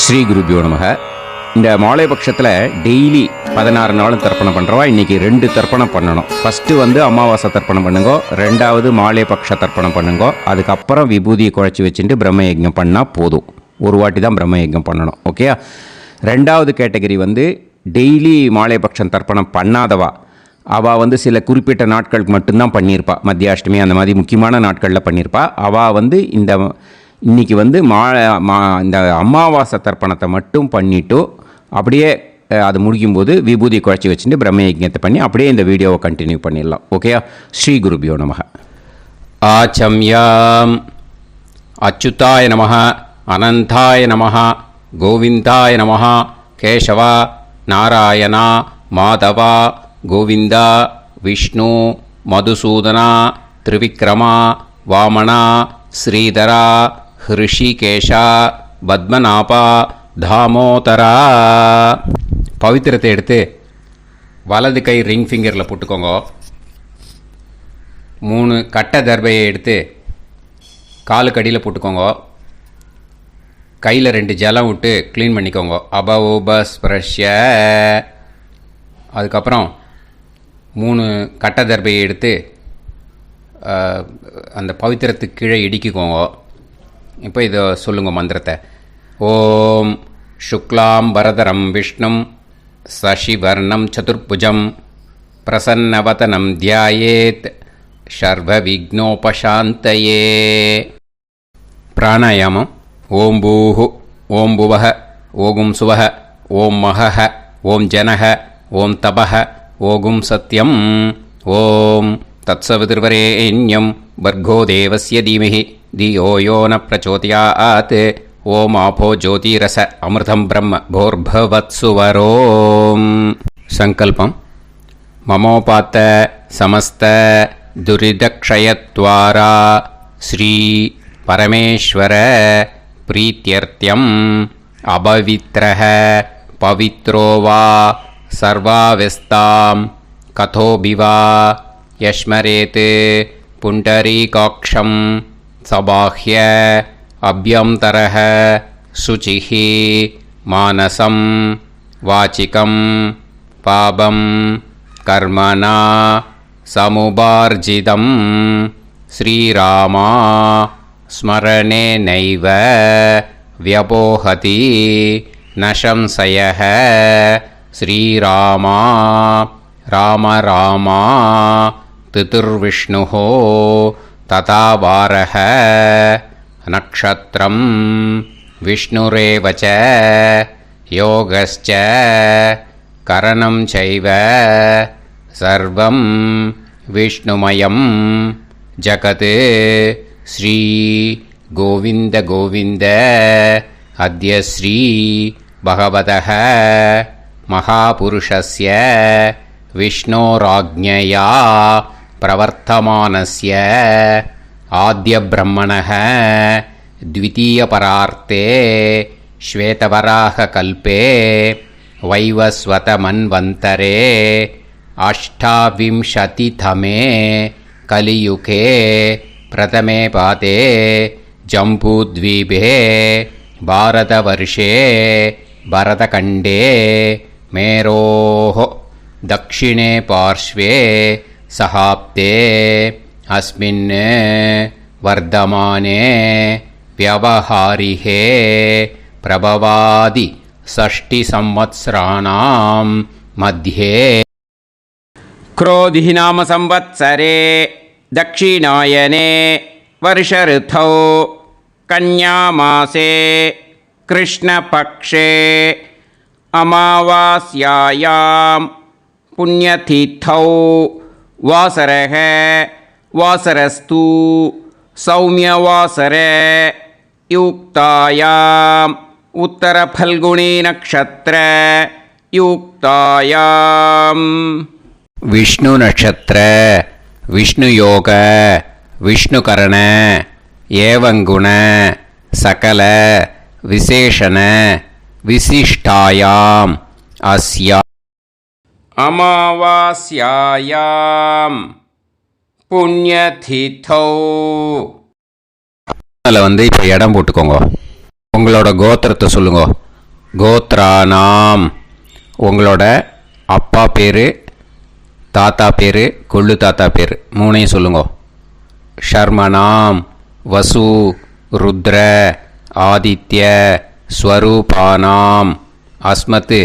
ஸ்ரீ குருபியோ நமக. இந்த மாலை பட்சத்தில் டெய்லி 16 நாளும் தர்ப்பணம் பண்ணுறவா இன்றைக்கி 2 தர்ப்பணம் பண்ணணும். ஃபஸ்ட்டு அமாவாசை தர்ப்பணம் பண்ணுங்கோ, 2வது மாலை பட்ச தர்ப்பணம் பண்ணுங்கோ. அதுக்கப்புறம் விபூதியை குழைச்சி வச்சுட்டு பிரம்ம யஜ்ஞம் பண்ணால் போதும். ஒரு வாட்டி தான் பிரம்ம யஜ்ஞம் பண்ணணும். ஓகே. 2வது கேட்டகரி டெய்லி மாலை பட்சம் தர்ப்பணம் பண்ணாதவா. அவள் சில குறிப்பிட்ட நாட்களுக்கு மட்டும்தான் பண்ணியிருப்பா. மத்தியாஷ்டமி அந்த மாதிரி முக்கியமான நாட்களில் பண்ணியிருப்பா. அவள் இன்றைக்கி இந்த அமாவாசை தர்ப்பணத்தை மட்டும் பண்ணிவிட்டு அப்படியே அது முடிக்கும்போது விபூதி குழைச்சி வச்சுட்டு பிரம்ம யஜ்ஞத்தை பண்ணி அப்படியே இந்த வீடியோவை கண்டினியூ பண்ணிடலாம். ஓகே. ஸ்ரீ குருபியோ நமக. ஆச்சம்யாம் அச்சுதாய நமஹ, அனந்தாய நமஹ, கோவிந்தாய நமஹ, கேசவா, நாராயணா, மாதவா, கோவிந்தா, விஷ்ணு, மதுசூதனா, திரிவிக்ரமா, வாமனா, ஸ்ரீதரா, ஹிருஷிகேஷா, பத்மநாபா, தாமோதரா. பவித்திரத்தை எடுத்து வலது கை ரிங் ஃபிங்கரில் போட்டுக்கோங்க. 3 கட்டை தர்பையை எடுத்து காலுக்கடியில் போட்டுக்கோங்க. கையில் 2 ஜலம் விட்டு க்ளீன் பண்ணிக்கோங்க. அபவோபஸ்பிரஷ்ய. அதுக்கப்புறம் 3 கட்டை தர்பையை எடுத்து அந்த பவித்திரத்துக்கு கீழே இடிக்கிக்கோங்க. இப்போ இதை சொல்லுங்க மந்திரத்தை. ஓம் சுக்லாம் வரதரம் விஷ்ணும் சசிவர்ணம் சதுர்புஜம் பிரசன்னவதனம் தியாயேத் சர்வ விக்னோபசாந்தயே. பிராணாயாமம். ஓம் பூஹு, ஓம் புவஹ, ஓகும் சுவஹ, ஓம் மஹஹ, ஓம் ஜனஹ, ஓம் தபஹ, ஓகும் சத்யம். ஓம் தத்சவிதுர்வரேண்யம் வர்கோ தேவஸ்ய தீமஹி தியோ யோ ந பிரச்சோதயாத். ஓம் ஆபோ ஜோதிரச அமிர்தம் பிரம்ம போர்பவத்சுவரோம். சங்கல்பம். மமோபாத்த சமஸ்த துரிதக்ஷயத்வாரா ஸ்ரீ பரமேஸ்வர பிரீத்யர்த்தியம் அபவித்ரஹ பவித்ரோ வா சர்வாவஸ்தாம் கதோபிவா யஸ்மரேத் புண்டரீகாக்ஷம் சபாஹ்ய அப்யந்தரஹ சுசிஹ மானசம் வாசிகம் பாபம் கர்மணா சமுபார்ஜிதம் ஸ்ரீராமா ஸ்மரணேனைவ வ்யபோஹதி நசம்சயஹ. ஸ்ரீராமா ராம ராமா திதிர்விஷ்ணுஹ ததா வாரஹ. நக்ஷத்ரம் விஷ்ணுரேவ ச யோகஸ்ச கரணம் சைவ சர்வம் விஷ்ணுமயம் ஜகத். ஸ்ரீ கோவிந்த கோவிந்த. அத்ய ஸ்ரீ பகவதः மகாபுருஷஸ்ய விஷ்ணோராஜ்ஞயா பிரவர்த்தமானஸ்ய ஆத்ய பிரம்மணः த்விதீயபரார்த்தே ஸ்வேதவராக கல்பே வைவஸ்வத மன்வந்தரே அஷ்டாவிம்சதிதமே கலியுகே பிரதமே பாதே ஜம்பூத்வீபே பாரதவர்ஷே பரதகண்டே மேரோः दक्षिणे पार्श्वे सहाप्ते अस्मिन् वर्धमाने व्यवहारिहे प्रभवादि 6 संवत्सराणां मध्ये क्रोधिः नाम संवत्सरे दक्षिणायने वर्षऋतौ कन्यामासे कृष्णपक्षे अमावास्यायां पुण्यतिथौ वासरः वासरस्तु सौम्यवासरे युक्तायाम् उत्तरफल्गुणी नक्षत्र युक्तायाम्. विष्णु नक्षत्र विष्णु योग विष्णुकरण एवं गुण सकल विशेषण विशिष्टायाम् अस्या அமாவாஸ்யாயாம் புண்ணியதிதௌ. அதில் இப்போ இடம் போட்டுக்கோங்க. உங்களோட கோத்திரத்தை சொல்லுங்க. கோத்ரானாம் உங்களோட அப்பா பேர், தாத்தா பேர், கொள்ளு தாத்தா பேர் மூணையும் சொல்லுங்க. ஷர்மனாம் வசு ருத்ர ஆதித்ய ஸ்வரூபானாம் அஸ்மத்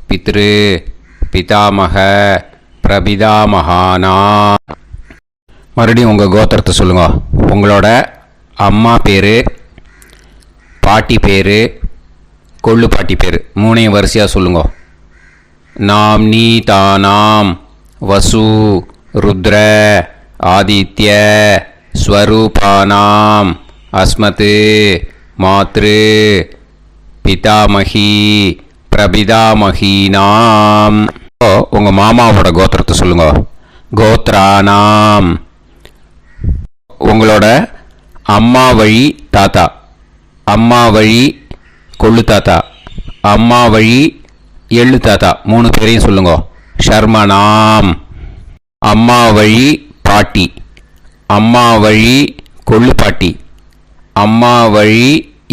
பித்ரு பிதாமக பிரபிதாமகானாம். மறுபடியும் உங்கள் கோத்திரத்தை சொல்லுங்க. உங்களோட அம்மா பேர், பாட்டி பேர், கொள்ளு பாட்டி பேர் மூணையும் வரிசையாக சொல்லுங்க. நாம் நீ தானாம் வசு ருத்ர ஆதித்ய ஸ்வரூபானாம் அஸ்மத் மாத்ரு பிதாமகி பிரபிதாமகீனாம். உங்கள் மாமாவோட கோத்திரத்தை சொல்லுங்க. கோத்ரானாம் உங்களோட அம்மா வழி தாத்தா, அம்மா வழி கொள்ளு தாத்தா, அம்மா வழி எள்ளு தாத்தா மூணு பேரையும் சொல்லுங்க. ஷர்மனாம் அம்மா வழி பாட்டி, அம்மா வழி கொள்ளு பாட்டி, அம்மா வழி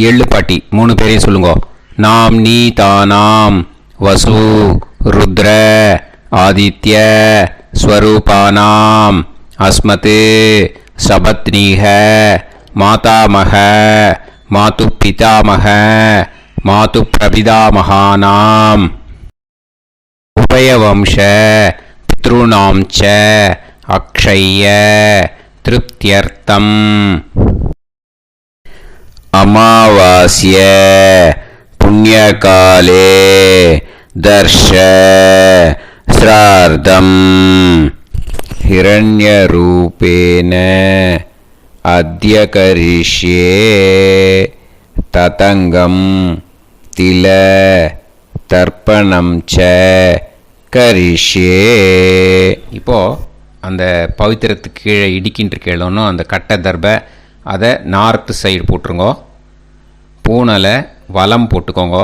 எள்ளு பாட்டி மூணு பேரையும் சொல்லுங்க. நாம் நீ தானாம் வசு ருத்ர ஆதித்ய ஸ்வரூபானாம் அஸ்மத் சபத்னீக மாதாமக மாது பிதாமக மாது பிரபிதாமகானாம் உபயவம்ச பித்ருணாம் ச அக்ஷய திருப்தியர்த்தம். அமாவாஸ்ய புண்ணியகாலே தர்ஷ ஸ்ரார்த்தம் ஹிரண்யரூபேன அத்ய கரிஷ்யே ததங்கம் தில தர்ப்பணம் ச கரிஷ்யே. இப்போது அந்த பவித்திரத்துக்கு கீழே இடிக்கின்ற கீழே அந்த கட்டை தர்பை அதை நார்த்து சைடு போட்டுருங்கோ. பூனலை வலம் போட்டுக்கோங்க.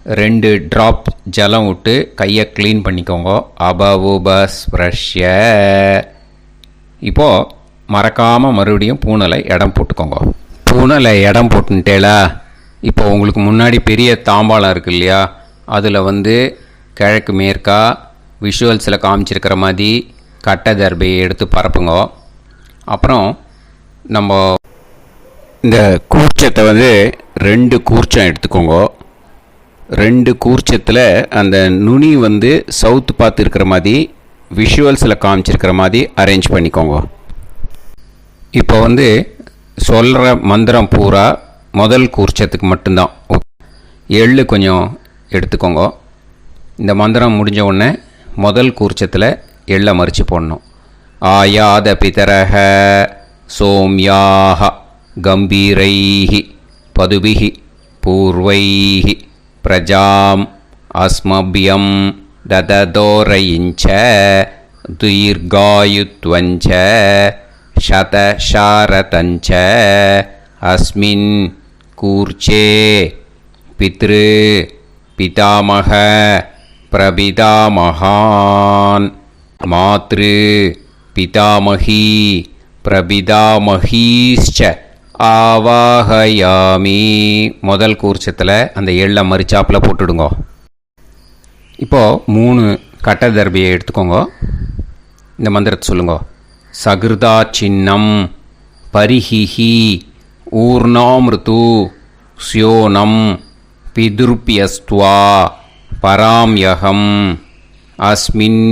2 ட்ராப் ஜலம் விட்டு கையை க்ளீன் பண்ணிக்கோங்க. அபவுபஸ்ப்ரஷ்ய. இப்போது மறக்காமல் மறுபடியும் பூனலை இடம் போட்டுக்கோங்க. பூனலை இடம் போட்டுட்டேலா. இப்போ உங்களுக்கு முன்னாடி பெரிய தாம்பாளம் இருக்கு இல்லையா, அதில் கிழக்கு மேற்கா விஷுவல்ஸில் காமிச்சிருக்கிற மாதிரி கட்டை தர்பையை எடுத்து பரப்புங்க. அப்புறம் நம்ம இந்த கூர்ச்சத்தை 2 கூர்ச்சம் எடுத்துக்கோங்க. 2 கூர்ச்சத்தில் அந்த நுனி சவுத்து பார்த்து இருக்கிற மாதிரி விஷுவல்ஸில் காமிச்சிருக்கிற மாதிரி அரேஞ்ச் பண்ணிக்கோங்க. இப்போ சொல்கிற மந்திரம் பூரா முதல் கூர்ச்சத்துக்கு மட்டும்தான். எள்ளு கொஞ்சம் எடுத்துக்கோங்க. இந்த மந்திரம் முடிஞ்ச உடனே முதல் கூர்ச்சத்தில் எள்ளை மறித்து போடணும். ஆயாத பிதரஹ சோம்யாக கம்பீரைஹி பதுபிஹி பூர்வைஹி பிரஜாம் அஸ்மபியம் தததோரயிஞ்ச தீர்காயுத்வஞ்ச சதசாரதஞ்ச அஸ்மின் கூர்ச்சே பித்ரு பிதாமக பிரபிதாமகான் மாத்ரு பிதாமகி பிரபிதாமகீஸ்ச ஆவாஹயாமி. முதல் கூர்ச்சத்தில் அந்த எள்ளை மறிச்சாப்பில் போட்டுடுங்க. இப்போது 3 கட்டை தர்பியை எடுத்துக்கோங்க. இந்த மந்திரத்தை சொல்லுங்க. சகிருதா சின்னம் பரிஹிஹி ஊர்ணாமிருத்து ஸ்யோனம் பிதுர்பியஸ்துவா பராம்யகம் அஸ்மின்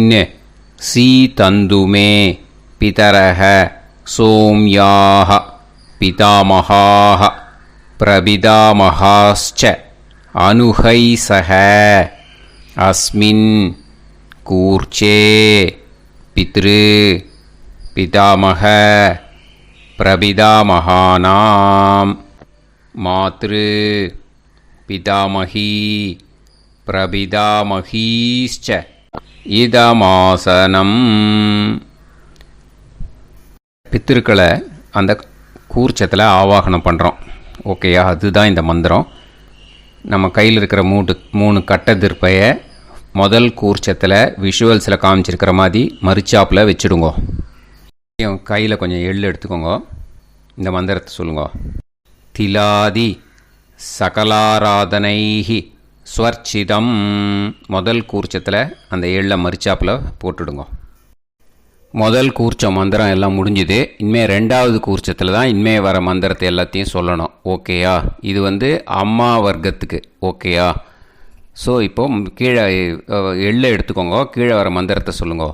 சீதந்துமே பிதரஹ சோம்யாக பிதாமகாः பிரபிதாமகாஸ்ச அனுஹைசஹ அஸ்மின் கூர்ச்சே பித்ரு பிதாமக பிரபிதாமகானாம் மாத்ரு பிதாமகி பிரபிதாமகீஸ்ச இதமாசனம். பித்திருக்களை அந்த கூர்ச்சத்தில் ஆவாகனம் பண்ணுறோம். ஓகேயா? அதுதான் இந்த மந்திரம். நம்ம கையில் இருக்கிற 3 கட்டை திருப்பையை முதல் கூர்ச்சத்தில் விஷுவல்ஸில் காமிச்சிருக்கிற மாதிரி மறிச்சாப்பில் வச்சுடுங்க. கையில் கொஞ்சம் எள்ளு எடுத்துக்கோங்க. இந்த மந்திரத்தை சொல்லுங்க. திலாதி சகலாராதனைஹி ஸ்வர்ச்சிதம் முதல் கூர்ச்சத்தில் அந்த ஏழில் மரிச்சாப்பில் போட்டுடுங்க. முதல் கூர்ச்சம் மந்திரம் எல்லாம் முடிஞ்சுது. இனிமேல் ரெண்டாவது கூர்ச்சத்தில் தான் இனிமேல் வர மந்திரத்தை எல்லாத்தையும் சொல்லணும். ஓகேயா? இது அம்மா வர்க்கத்துக்கு. ஓகேயா? ஸோ இப்போது கீழே எள்ளை எடுத்துக்கோங்க. கீழே வர மந்திரத்தை சொல்லுங்க.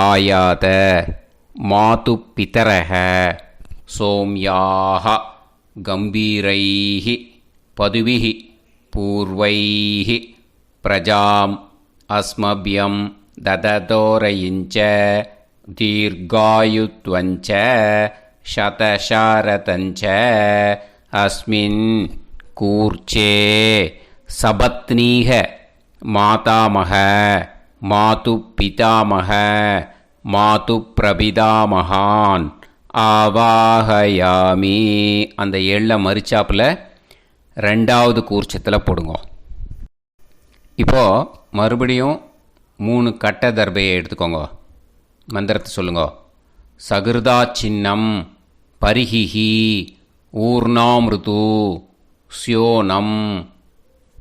ஆயாத மாது பிதரஹ சோம்யாக கம்பீரைஹி பதுவிஹி பூர்வைஹி பிரஜாம் அஸ்மபியம் தததோரயிஞ்ச தீர்காயுத்வஞ்ச சதசாரதஞ்ச அஸ்மின் கூர்ச்சே சபத்னீக மாதாமக மாது பிதாமக மாது பிரபிதாமகான் ஆவாஹயாமி. அந்த எள்ள மரிச்சாப்பில் ரெண்டாவது கூர்ச்சத்தில் போடுங்க. இப்போது மறுபடியும் 3 கட்ட தர்பையை எடுத்துக்கோங்க. மந்திரத்தை சொல்லுங்க. சகிருதா சின்னம் பரிஹிஹி ஊர்ணாமிருது ஸ்யோனம்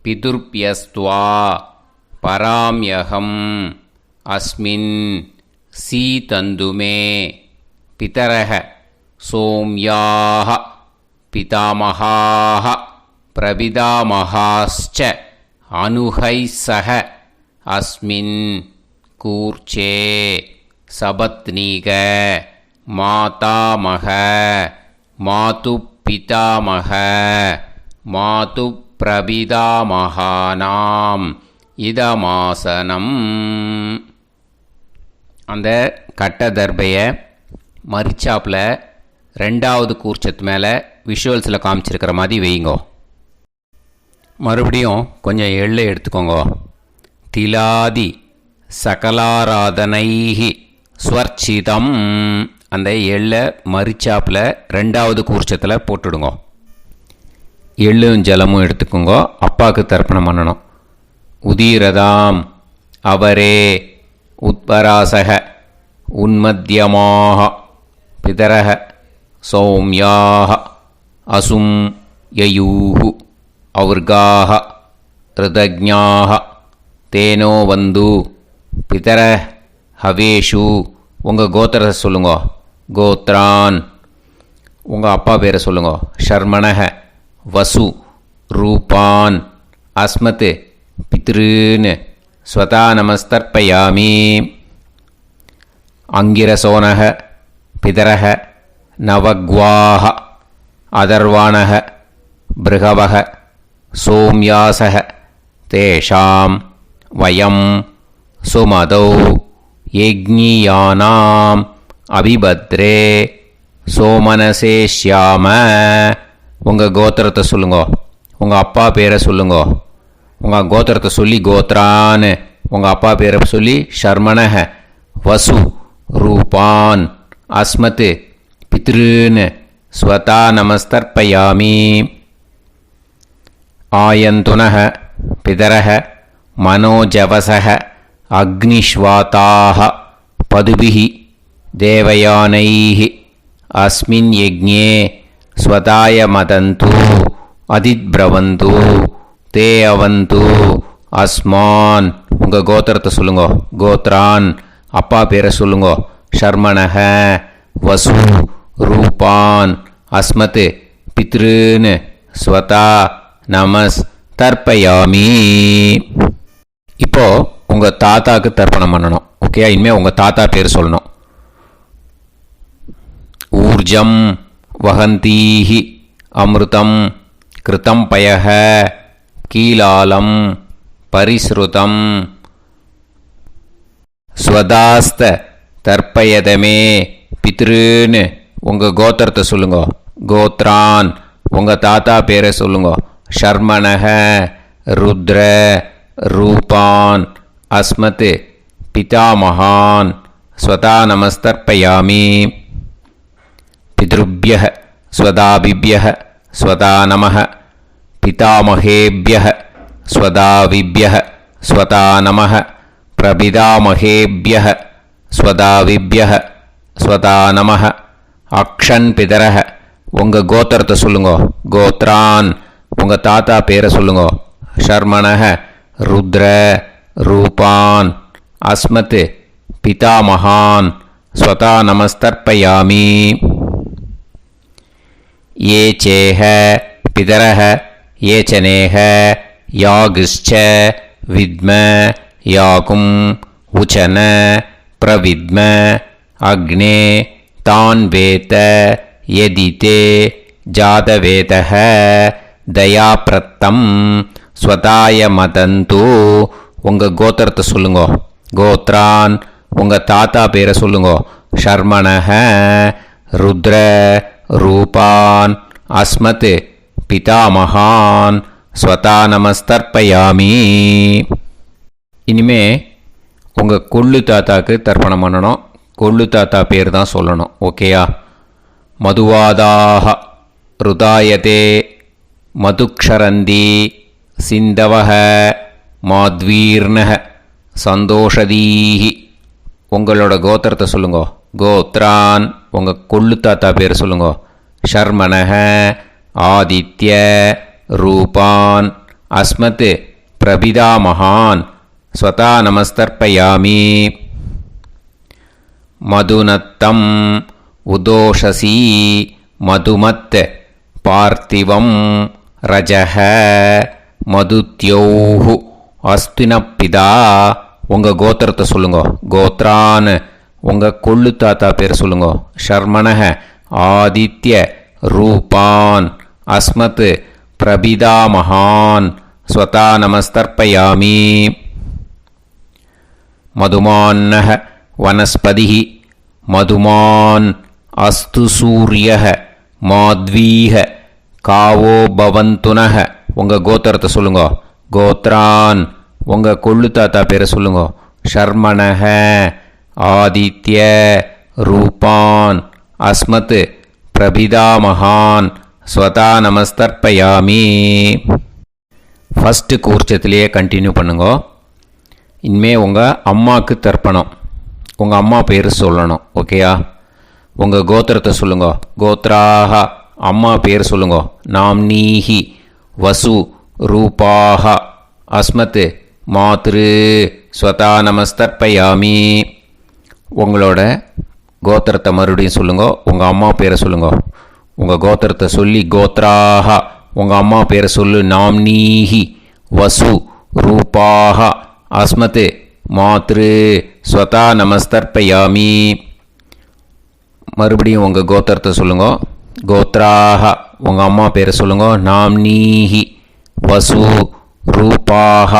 பிதுர்பியஸ்துவா பராம்யகம் அஸ்மின் சீதந்துமே பிதரஹ சோம்யாக பிதாமகாஹ பிரபிதாமகாஸ்ச அனுஹைசஹ அஸ்மின் கூர்ச்சே சபத்னீக மாதாமக மாது பிதாமக மாது பிரபிதாமகானாம் இதமாசனம். அந்த கட்ட தர்பையை மரிச்சாப்பில் ரெண்டாவது கூர்ச்சத்து மேலே விஷுவல்ஸில் காமிச்சிருக்கிற மாதிரி வைங்கோ. மறுபடியும் கொஞ்சம் எள்ளை எடுத்துக்கோங்க. திலாதி சகலாராதனைஹி ஸ்வர்ச்சிதம். அந்த எள்ளை மரிச்சாப்பில் ரெண்டாவது கூர்ச்சத்தில் போட்டுடுங்க. எள்ளும் ஜலமும் எடுத்துக்கோங்க. அப்பாவுக்கு தர்ப்பணம் பண்ணணும். உதீரதாம் அவரே உத்பராசக உன்மத்தியமாக பிதரக சௌம்யாக அசும் யயூஹு அவுர்காக ரிதஜ்ஞாக தேனோ வந்து பிதர ஹவேஷு. உங்கள் கோத்திரத்தை சொல்லுங்க. கோத்ரான். உங்கள் அப்பா பேரை சொல்லுங்க. ஷர்மணக வசு ரூபான் அஸ்மத் பித்ருன்னு ஸ்வதா நமஸ்தர்ப்பயாமி. அங்கிரசோனக பிதரக நவக்வாஹ அதர்வாணக பிருகவக சோம்யாசக தேஷாம் வயம் சுமதௌ யஜ்ஞியானாம் அபிபத்ரே சோமனசேஷ்யாம. உங்கள் கோத்திரத்தை சொல்லுங்க. உங்கள் அப்பா பேரை சொல்லுங்க. உங்கள் கோத்திரத்தை சொல்லி கோத்ரான்னு உங்கள் அப்பா பேரை சொல்லி ஷர்மணக வசு ரூபான் அஸ்மத் பித்ருன்னு ஸ்வதா நமஸ்தர்ப்பயாமி. ஆயந்துனக பிதரக மனோஜவசக அக்னிஷ்வாதாக பதுபிஹி தேவயானைஹி அஸ்மின் யஜ்ஞே ஸ்வதாய மதந்து அதித்பிரவந்து தே அவது அஸ்மான். உங்கள் கோத்திரத்தை சொல்லுங்க. கோத்ரான். அப்பா பேரை சொல்லுங்க. ஷர்மணக வசு ரூபான் அஸ்மத் பித்ருன்னு ஸ்வதா நமஸ் தர்ப்பயாமி. இப்போது உங்கள் தாத்தாவுக்கு தர்ப்பணம் பண்ணணும். ஓகே? இனிமேல் உங்கள் தாத்தா பேர் சொல்லணும். ஊர்ஜம் வஹந்தீஹி அமிர்தம் கிருதம் பயஹ கீலாலம் பரிஸ்ருதம் ஸ்வதாஸ்த தர்ப்பயதமே பித்ருன்னு உங்கள் கோத்திரத்தை சொல்லுங்க. கோத்ரான். உங்கள் தாத்தா பேரை சொல்லுங்க. ஷர்மணக ருத்ர ரூபான் அஸ்மத் பிதாமகான் ஸ்வதா நமஸ்தர்ப்பயாமி. பித்ருப்யஹ ஸ்வதாபிப்யஹ ஸ்வதா நமஹ பிதாமகேப்யஹ ஸ்வதாவிப்யஹ ஸ்வதா நமஹ பிரபிதாமகேப்யஹ ஸ்வதாவிப்யஹ ஸ்வதா நமஹ. அக்ஷன் பிதரஹ. உங்கள் கோத்திரத்தை சொல்லுங்க. கோத்ரான். உங்கள் தாத்தா பேரை சொல்லுங்க. ஷர்மணः ருத்ர ரூபான் அஸ்மத் பிதாமகான் ஸ்வதா நமஸ்தர்ப்பயாமி. ये चेह पितरः ये च नेह यागश्च विद्म याकुं उचन प्रविद्म अग्ने तान् वेत यदिते जातवेदः दयाप्रत्तं स्वताय मदन्तु. உங்கள் கோத்திரத்தை சொல்லுங்கோ. கோத்ரான் உங்கள் தாத்தா பேரை சொல்லுங்கோ. ஷர்மணः ருத்ர ரூபான் அஸ்மத் பிதாமகான் ஸ்வதா நமஸ்தர்ப்பயாமி. இனிமே உங்கள் கொள்ளு தாத்தாக்கு தர்ப்பணம் பண்ணணும். கொள்ளு தாத்தா பேர் தான் சொல்லணும். ஓகேயா? மதுவாதாக ருதாயதே மதுக்ஷரந்தி சிந்தவஹ மாத்வீர்ணஹ சந்தோஷதீஹி. உங்களோட கோத்திரத்தை சொல்லுங்கோ. கோத்ரான் உங்கள் கொள்ளு தாத்தா பேர் சொல்லுங்கோ. ஷர்மணஹ ஆதித்ய ரூபான் அஸ்மத் பிரபிதாமகான் ஸ்வதா நமஸ்தர்ப்பயாமி. மதுநத்தம் உதோஷசி மதுமத் பார்த்திவம் ரஜஹ மதுத்யோஹு அஸ்தினப்பிதா. உங்கள் கோத்திரத்தை சொல்லுங்கோ. கோத்ரான் உங்கள் கொள்ளு தாத்தா பேர் சொல்லுங்கோ. ஷர்மணஹ ஆதித்ய ரூபான் அஸ்மத் பிரபிதாமகான் ஸ்வதா நமஸ்தர்ப்பயாமி. மதுமான்னஹ வனஸ்பதிஹி மதுமான் அஸ்து சூரியஹ மாத்வீஹ காவோ பவந்துனஹ. உங்கள் கோத்திரத்தை சொல்லுங்கோ. கோத்ரான் உங்கள் கொள்ளு தாத்தா பேரை சொல்லுங்கோ. ஷர்மணஹ ஆதித்ய ரூபான் அஸ்மத் பிரபிதாமகான் ஸ்வதா நமஸ்தர்ப்பயாமி. ஃபஸ்ட்டு கூர்ச்சத்திலேயே கண்டினியூ பண்ணுங்கோ. இனிமே உங்கள் அம்மாவுக்கு தர்ப்பணம். உங்கள் அம்மா பேர் சொல்லணும். ஓகேயா? உங்கள் கோத்திரத்தை சொல்லுங்கோ. கோத்ராக அம்மா பேர் சொல்லுங்கோ. நாம்னீஹி வசு ரூபாக அஸ்மத் மாத்ரு ஸ்வதா நமஸ்தர்ப்பயாமி. உங்களோட கோத்திரத்தை மறுபடியும் சொல்லுங்கோ. உங்கள் அம்மா பேரை சொல்லுங்கோ. உங்கள் கோத்திரத்தை சொல்லி கோத்ராக உங்கள் அம்மா பேரை சொல்லு. நாம்னீஹி வசு ரூபாக அஸ்மத் மாத்ரு ஸ்வதா நமஸ்தர்ப்பயாமி. மறுபடியும் உங்கள் கோத்திரத்தை சொல்லுங்கோ. கோத்ராக உங்கள் அம்மா பேரை சொல்லுங்கோ. நாம்னீஹி வசு ரூபாக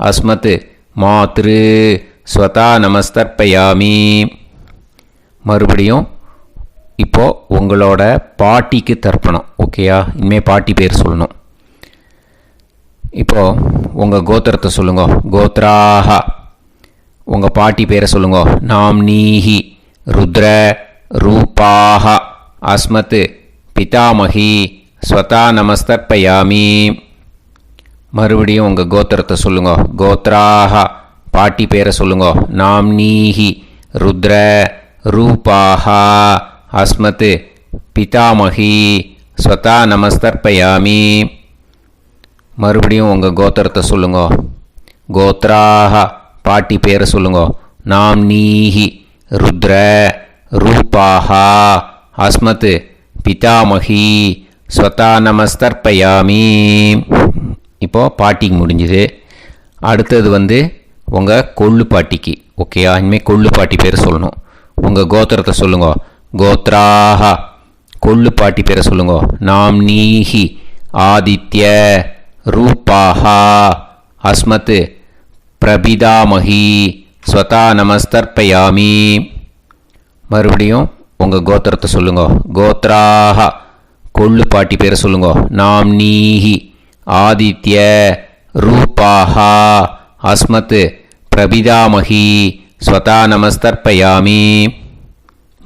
அஸ்மத் மாத்ரு ஸ்வதா நமஸ்தர்ப்பயாமி. மறுபடியும் இப்போது உங்களோட பாட்டிக்கு தர்ப்பணம். ஓகேயா? இனிமேல் பாட்டி பேர் சொல்லணும். இப்போது உங்கள் கோத்திரத்தை சொல்லுங்கோ. கோத்ராக உங்கள் பாட்டி பேரை சொல்லுங்கோ. நாம்னீஹி ருத்ர ரூபாக அஸ்மத் பிதாமகி ஸ்வதா நமஸ்தர்ப்பயாமி. மறுபடியும் உங்கள் கோத்திரத்தை சொல்லுங்கோ. கோத்ராக பாட்டி பேரை சொல்லுங்கோ. நாம்னீஹி ருத்ர ரூபாக அஸ்மத் பிதாமகி ஸ்வதா நமஸ்தர்ப்பயாமி. மறுபடியும் உங்கள் கோத்திரத்தை சொல்லுங்கோ. கோத்ராக பாட்டி பேரை சொல்லுங்கோ. நாம்னீஹி ருத்ர ரூபாக அஸ்மத் பிதாமகி ஸ்வதா நமஸ்தர்ப்பயாமி. இப்போது பாட்டிக்கு முடிஞ்சுது. அடுத்தது உங்கள் கொள்ளு பாட்டிக்கு. ஓகேயா? இனிமேல் கொள்ளு பாட்டி பேர் சொல்லணும். உங்கள் கோத்திரத்தை சொல்லுங்கோ. கோத்ராக கொள்ளு பாட்டி பேரை சொல்லுங்கோ. நாம்னீஹி ஆதித்ய ரூபாக அஸ்மத் பிரபிதாமகி ஸ்வதா நமஸ்தர்ப்பயாமி. மறுபடியும் உங்கள் கோத்திரத்தை சொல்லுங்கோ. கோத்ராக கொள்ளு பாட்டி பேரை சொல்லுங்கோ. நாம்னீஹி ஆதித்ய ரூபாக அஸ்மத் பிரபிதாமகி ஸ்வதா நமஸ்தர்ப்பயாமி.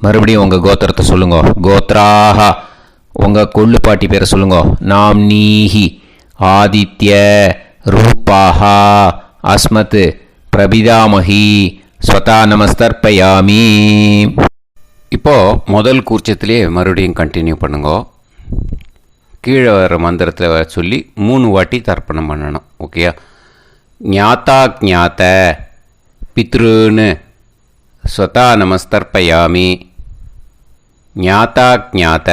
மறுபடியும் உங்கள் கோத்திரத்தை சொல்லுங்கோ. கோத்ராக உங்கள் கொள்ளு பாட்டி பேரை சொல்லுங்கோ. நாம்னீஹி ஆதித்ய ரூபாக அஸ்மத் பிரபிதாமகி ஸ்வதா நமஸ்தர்ப்பயாமி. இப்போது முதல் கூர்ச்சத்திலே மறுபடியும் கண்டினியூ பண்ணுங்கோ. கீழே வர மந்திரத்தில் சொல்லி 3 வாட்டி தர்ப்பணம் பண்ணணும். ஓகேயா? ஞாத்தா ஞாத்த பித்ருன்னு ஸ்வதா நமஸ்தர்ப்பயாமி. ஞாத்தா ஞாத்த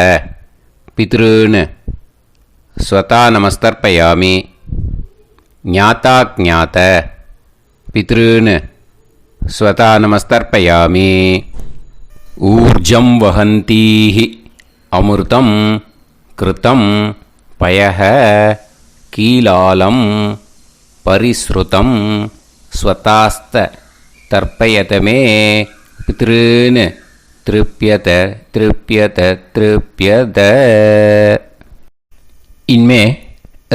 பித்ருன்னு ஸ்வதா நமஸ்தர்ப்பயாமி. ஞாத்தா ஞாத்த பித்ருன்னு ஸ்வதா நமஸ்தர்ப்பயாமி. ஊர்ஜம் வஹந்தீஹி அமிர்தம் கிருதம் பயஹ கீலாலம் பரிஸ்ருதம் ஸ்வதாஸ்த தர்ப்பயதமே பித்ருன்னு திருப்யத திருப்யத திருப்யத. இனிமே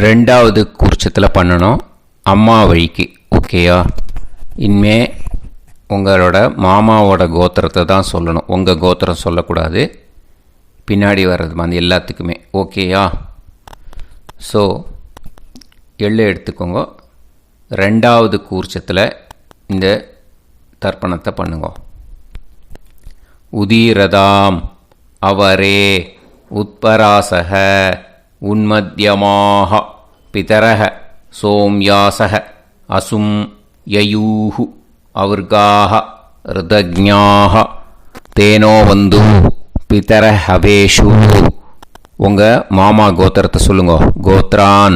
2வது கூர்ச்சத்தில் பண்ணணும், அம்மா வழிக்கு. ஓகேயா? இனிமே உங்களோட மாமாவோட கோத்திரத்தை தான் சொல்லணும், உங்கள் கோத்திரம் சொல்லக்கூடாது. பின்னாடி வர்றது வந்து எல்லாத்துக்குமே. ஓகேயா? ஸோ எள்ளு எடுத்துக்கோங்க. 2வது கூர்ச்சத்தில் இந்த தர்ப்பணத்தை பண்ணுங்க. உதீரதாம் அவரே உத்பராசக உன்மத்யமாக பிதரக சோம்யாசக அசும் யயூஹு அவர்காக ருதஜ்ஞாக தேனோ வந்து பிதர ஹவேஷு. உங்கள் மாமா கோத்திரத்தை சொல்லுங்க. கோத்ரான்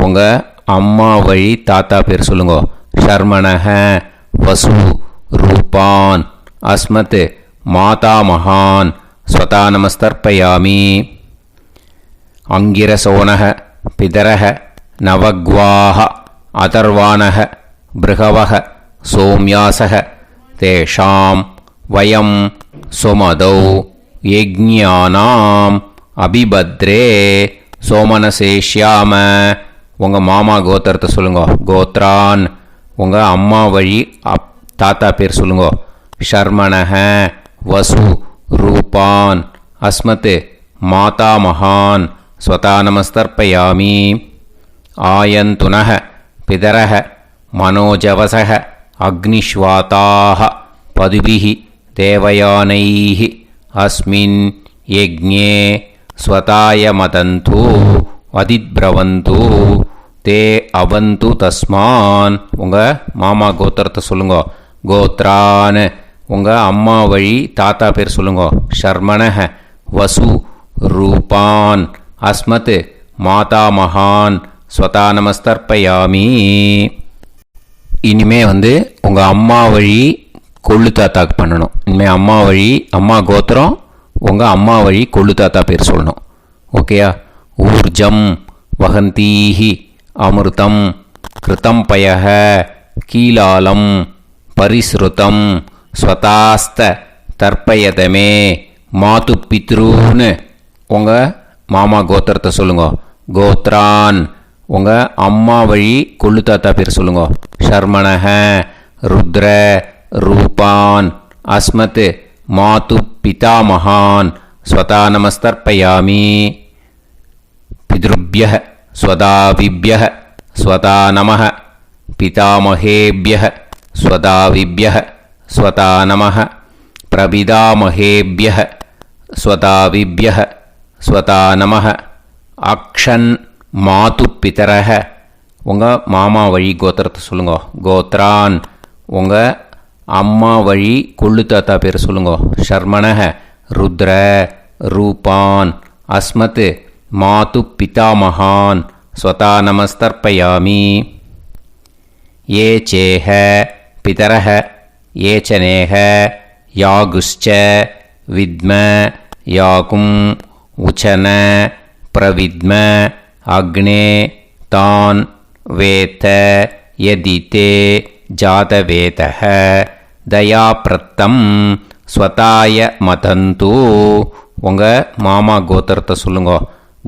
உங்கள் அம்மா வழி தாத்தா பேர் சொல்லுங்க. ஷர்மணஹ வசு ரூபான் அஸ்மத் மாதா மகான் ஸ்வதா நமஸ்தர்ப்பயாமி. அங்கிரசோனஹ பிதரஹ நவக்வாஹ அதர்வாணஹ பிருகவஹ சோம்யாசஹ தேஷாம் வயம் சுமதௌ யஜ்ஞானாம் அபிபத்ரே சோமனசேஷ்யாம. உங்கள் மாமா கோத்திரத்தை சொல்லுங்க. கோத்ரான் உங்கள் அம்மா வழி தாத்தா பேர் சொல்லுங்க. ஷர்மணஹ வசு ரூபான் அஸ்மத் மாதா மகான் ஸ்வதா நமஸ்தர்ப்பயாமி. ஆயந்துனஹ பிதரஹ மனோஜவசஹ அக்னிஷ்வாதாஹ பதுபிஹி தேவயானைஹி அஸ்மின் யஜ்ஞே ஸ்வதாய மதந்து அதித்பிரவந்து தே அவந்து தஸ்மான். உங்கள் மாமா கோத்திரத்தை சொல்லுங்க. கோத்ரான் உங்கள் அம்மா வழி தாத்தா பேர் சொல்லுங்க. ஷர்மணஹ வசு ரூபான் அஸ்மத் மாதா மகான் ஸ்வதா நமஸ்தர்ப்பயாமி. இனிமே வந்து உங்கள் அம்மா வழி கொள்ளு தாத்தாக்கு பண்ணணும். இனிமேல் அம்மா வழி அம்மா கோத்திரம் உங்கள் அம்மா வழி கொள்ளு தாத்தா பேர் சொல்லணும். ஓகேயா? ஊர்ஜம் வஹந்தீஹி அமிர்தம் கிருதம் பயஹ கீலாலம் பரிஸ்ருதம் ஸ்வதாஸ்த தர்ப்பயதமே மாது பித்ருன்னு உங்கள் மாமா கோத்திரத்தை சொல்லுங்க. கோத்ரான் உங்கள் அம்மா வழி கொள்ளு தாத்தா பேர் சொல்லுங்க. ஷர்மணஹ ருத்ர ரூபான் அஸ்மத் மாது பிதா மகான் ஸ்வதா நமஸ்தர்ப்பயாமி. பித்ருப்யஹ ஸ்வதாவிப்யஹ ஸ்வதா நமஹ பிதாமஹேப்யஹ ஸ்வதாவிப்யஹ ஸ்வதா நமஹ பிரபிதாமஹேப்யஹ ஸ்வதாவிப்யஹ ஸ்வதா நமஹ. அக்ஷன் மாது பிதரஹ உங்கள் மாமா வழி கோத்திரத்தை சொல்லுங்க. கோத்ரான் உங்கள் அம்மா வழி கொள்ளு தாத்தா பேர் சொல்லுங்க. ஷர்மணஹ ருத்ர ரூபான் அஸ்மத் மாது பிதா மகான் ஸ்வதா நமஸ்தர்ப்பயாமி. ஏ சேஹ பிதரஹ ஏச்சனேஹ யாகுஷ்ச வித்ம யாகும் உச்சன பிரவித்ம அக்னே தான் வேத யதிதே ஜாதவேதஹ தயாப்ரத்தம் ஸ்வதாய மதந்து. உங்கள் மாமா கோத்திரத்தை சொல்லுங்க.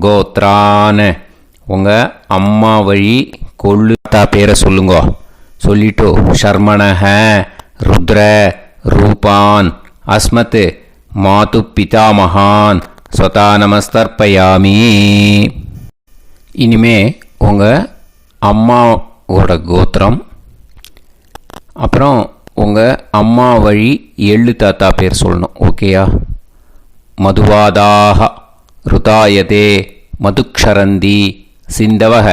கோத்ரான் உங்கள் அம்மா வழி கொள்ளு தாத்தா பேரை சொல்லுங்க. சொல்லிட்டு ஷர்மணஹ ருத்ர ரூபான் அஸ்மத் மாது பிதா மகான் ஸ்வதா நமஸ்தர்ப்பயாமி. இனிமே உங்கள் அம்மாவோட கோத்திரம் அப்புறம் உங்கள் அம்மா வழி எள்ளு தாத்தா பேர் சொல்லணும். ஓகேயா? மதுவாதாக ருதாயதே மதுக்ஷரந்தி சிந்தவக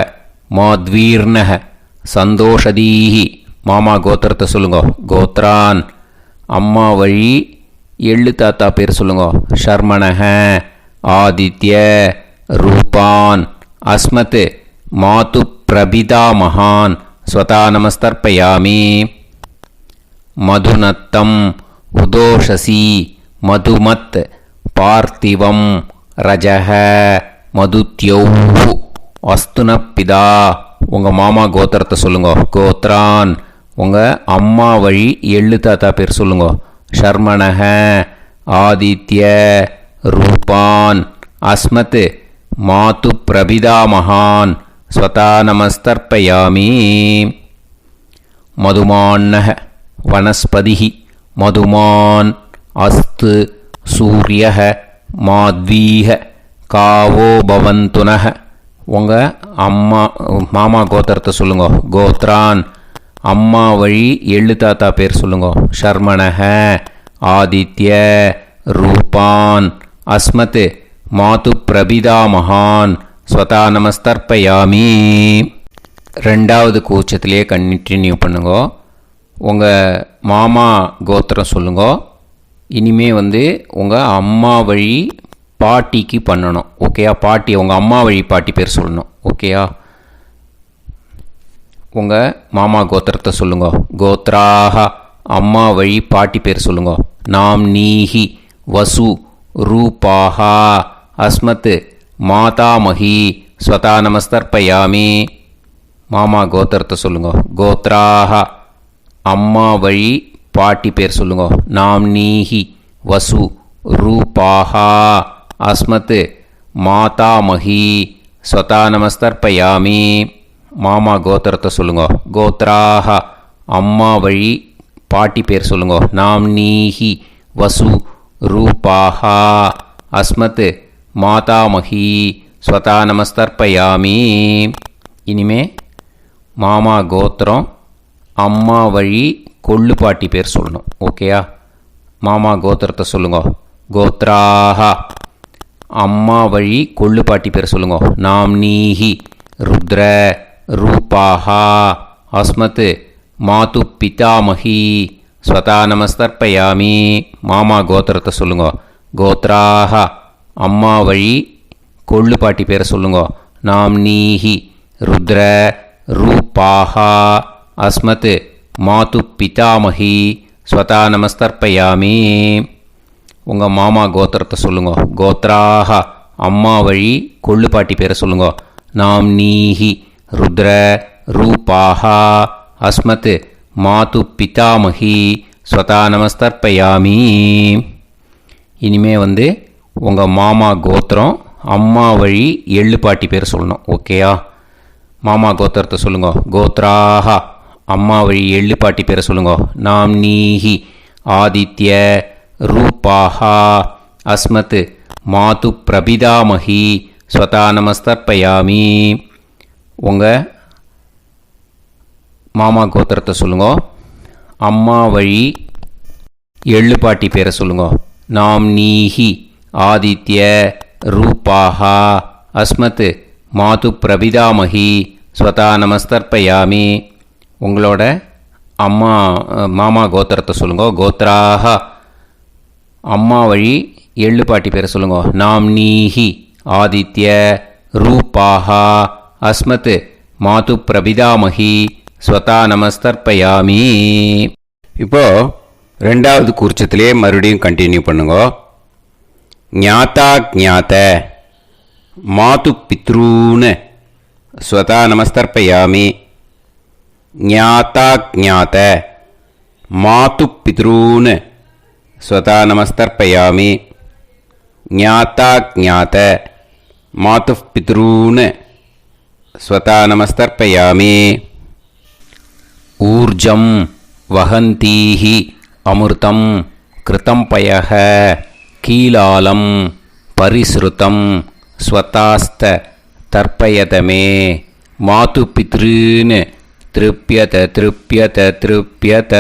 மாத்வீர்ணக சந்தோஷதீஹி. மாமா கோத்திரத்தை சொல்லுங்க. கோத்ரான் அம்மா வழி எள்ளு தாத்தா பேர் சொல்லுங்க. ஷர்மணக ஆதித்ய ரூபான் அஸ்மத் மாது பிரபிதா மகான் ஸ்வதா நமஸ்தர்ப்பயாமி. மதுநத்தம் உதோஷசி மதுமத் பார்த்திவம் ரஜக மதுத்யௌ அஸ்துனப்பிதா. உங்கள் மாமா கோத்திரத்தை சொல்லுங்க. கோத்ரான் உங்கள் அம்மா வழி எள்ளு தாத்தா பேர் சொல்லுங்க. ஷர்மணக ஆதித்ய ரூபான் அஸ்மத் மாது பிரபிதா மகான் ஸ்வதா நமஸ்தர்ப்பயாமி. மதுமான்னக வனஸ்பதிஹி மதுமான் அஸ்து சூரியக மாத்வீஹ காவோ பவந்துனக. உங்கள் மாமா கோத்திரத்தை சொல்லுங்க. கோத்ரான் அம்மா வழி எள்ளு தாத்தா பேர் சொல்லுங்க. ஷர்மணக ஆதித்ய ரூபான் அஸ்மத் மாது பிரபிதா மகான் ஸ்வதா நமஸ்தர்ப்பயாமி. ரெண்டாவது கூச்சத்திலே கண்டினியூ பண்ணுங்க. உங்கள் மாமா கோத்திரம் சொல்லுங்க. இனிமே உங்கள் அம்மா வழி பாட்டிக்கு பண்ணணும். ஓகேயா? பாட்டி உங்கள் அம்மா வழி பாட்டி பேர் சொல்லணும். ஓகேயா? உங்கள் மாமா கோத்திரத்தை சொல்லுங்க. கோத்ராக அம்மா வழி பாட்டி பேர் சொல்லுங்க. நாம் நீஹி வசு ரூபாஹா அஸ்மத் மாதாமஹி ஸ்வதா நமஸ்தர்ப்பயாமி. மாமா கோத்திரத்தை சொல்லுங்க. கோத்ராக அம்மா வழி பாட்டி பேர் சொல்லுங்க. நாம் நீஹி வசு ரூபாஹா அஸ்மத் மாதாமஹி ஸ்வதா நமஸ்தர்ப்பயாமி. மாமா கோத்திரத்தை சொல்லுங்க. கோத்ராக அம்மா வழி பாட்டி பேர் சொல்லுங்க. நாம் நீஹி வசு ரூபாஹா அஸ்மத் மாதாமஹி ஸ்வதா நமஸ்தர்ப்பயாமி. இனிமே மாமா கோத்திரம் அம்மா வழி கொள்ளு பாட்டி பேர் சொல்லணும். ஓகேயா? மாமா கோத்திரத்தை சொல்லுங்க. கோத்ராக அம்மா வழி கொள்ளு பாட்டி பேர் சொல்லுங்க. நாம் நீஹி ருத்ர ரூபாஹா அஸ்மத் மாது பிதாமஹி ஸ்வதா நமஸ்தர்ப்பயாமி. மாமா கோத்திரத்தை சொல்லுங்க. கோத்ராக அம்மா வழி கொள்ளு பாட்டி பேரை சொல்லுங்க. நாம் நீஹி ருத்ர ரூபாஹா அஸ்மத் மாது பிதாமஹி ஸ்வதா நமஸ்தர்ப்பயாமி. உங்கள் மாமா கோத்திரத்தை சொல்லுங்க. கோத்ராக அம்மா வழி கொள்ளு பாட்டி பேரை சொல்லுங்க. நாம் நீஹி ருத்ர ரூபாஹா அஸ்மத் மாது பிதாமஹி ஸ்வதா நமஸ்தர்ப்பயாமி. இனிமே உங்கள் மாமா கோத்திரம் அம்மா வழி எள்ளு பாட்டி பேர் சொல்லணும். ஓகேயா? மாமா கோத்திரத்தை சொல்லுங்க. கோத்ராக அம்மா வழி எள்ளு பாட்டி பேரை சொல்லுங்க. நாம் நீஹி ஆதித்ய ரூபாஹா அஸ்மத் மாது பிரபிதாமஹி ஸ்வதா நமஸ்தர்ப்பயாமி. உங்கள் மாமா கோத்திரத்தை சொல்லுங்க. அம்மா வழி எள்ளு பாட்டி பேரை சொல்லுங்க. நாம் நீஹி ஆதித்ய ரூபாஹா அஸ்மத் மாது பிரபிதாமஹி ஸ்வதா நமஸ்தர்ப்பயாமி. உங்களோட மாமா கோத்திரத்தை சொல்லுங்க. கோத்ராக அம்மா வழி எள்ளு பாட்டி பேரை சொல்லுங்க. நாம் நீஹி ஆதித்ய ரூபாஹா அஸ்மத் மாது பிரபிதாமஹி ஸ்வதா நமஸ்தர்ப்பயாமி. இப்போ ரெண்டாவது கூர்ச்சத்திலே மறுபடியும் கண்டினியூ பண்ணுங்க. ஞாதா ஞாத மாது பித்ரூன் ஸ்வதா நமஸ்தர்ப்பயாமி. ஞாதா ஞாத மாது பித்ரூன் ஸ்வதா நமஸ்தர்ப்பயாமி. ஞாதா ஞாத மாது பித்ரூன் ஸ்வதா நமஸ்தர்ப்பயாமி. ஊர்ஜம் வஹந்தீஹி அமிர்தம் கிருதம் பயஹ கீலாலம் பரிஸ்ருதம் ஸ்வதாஸ்த தர்ப்பயதமே மாது பித்ருன்னு திருப்பியத திருப்பியத திருப்பியத.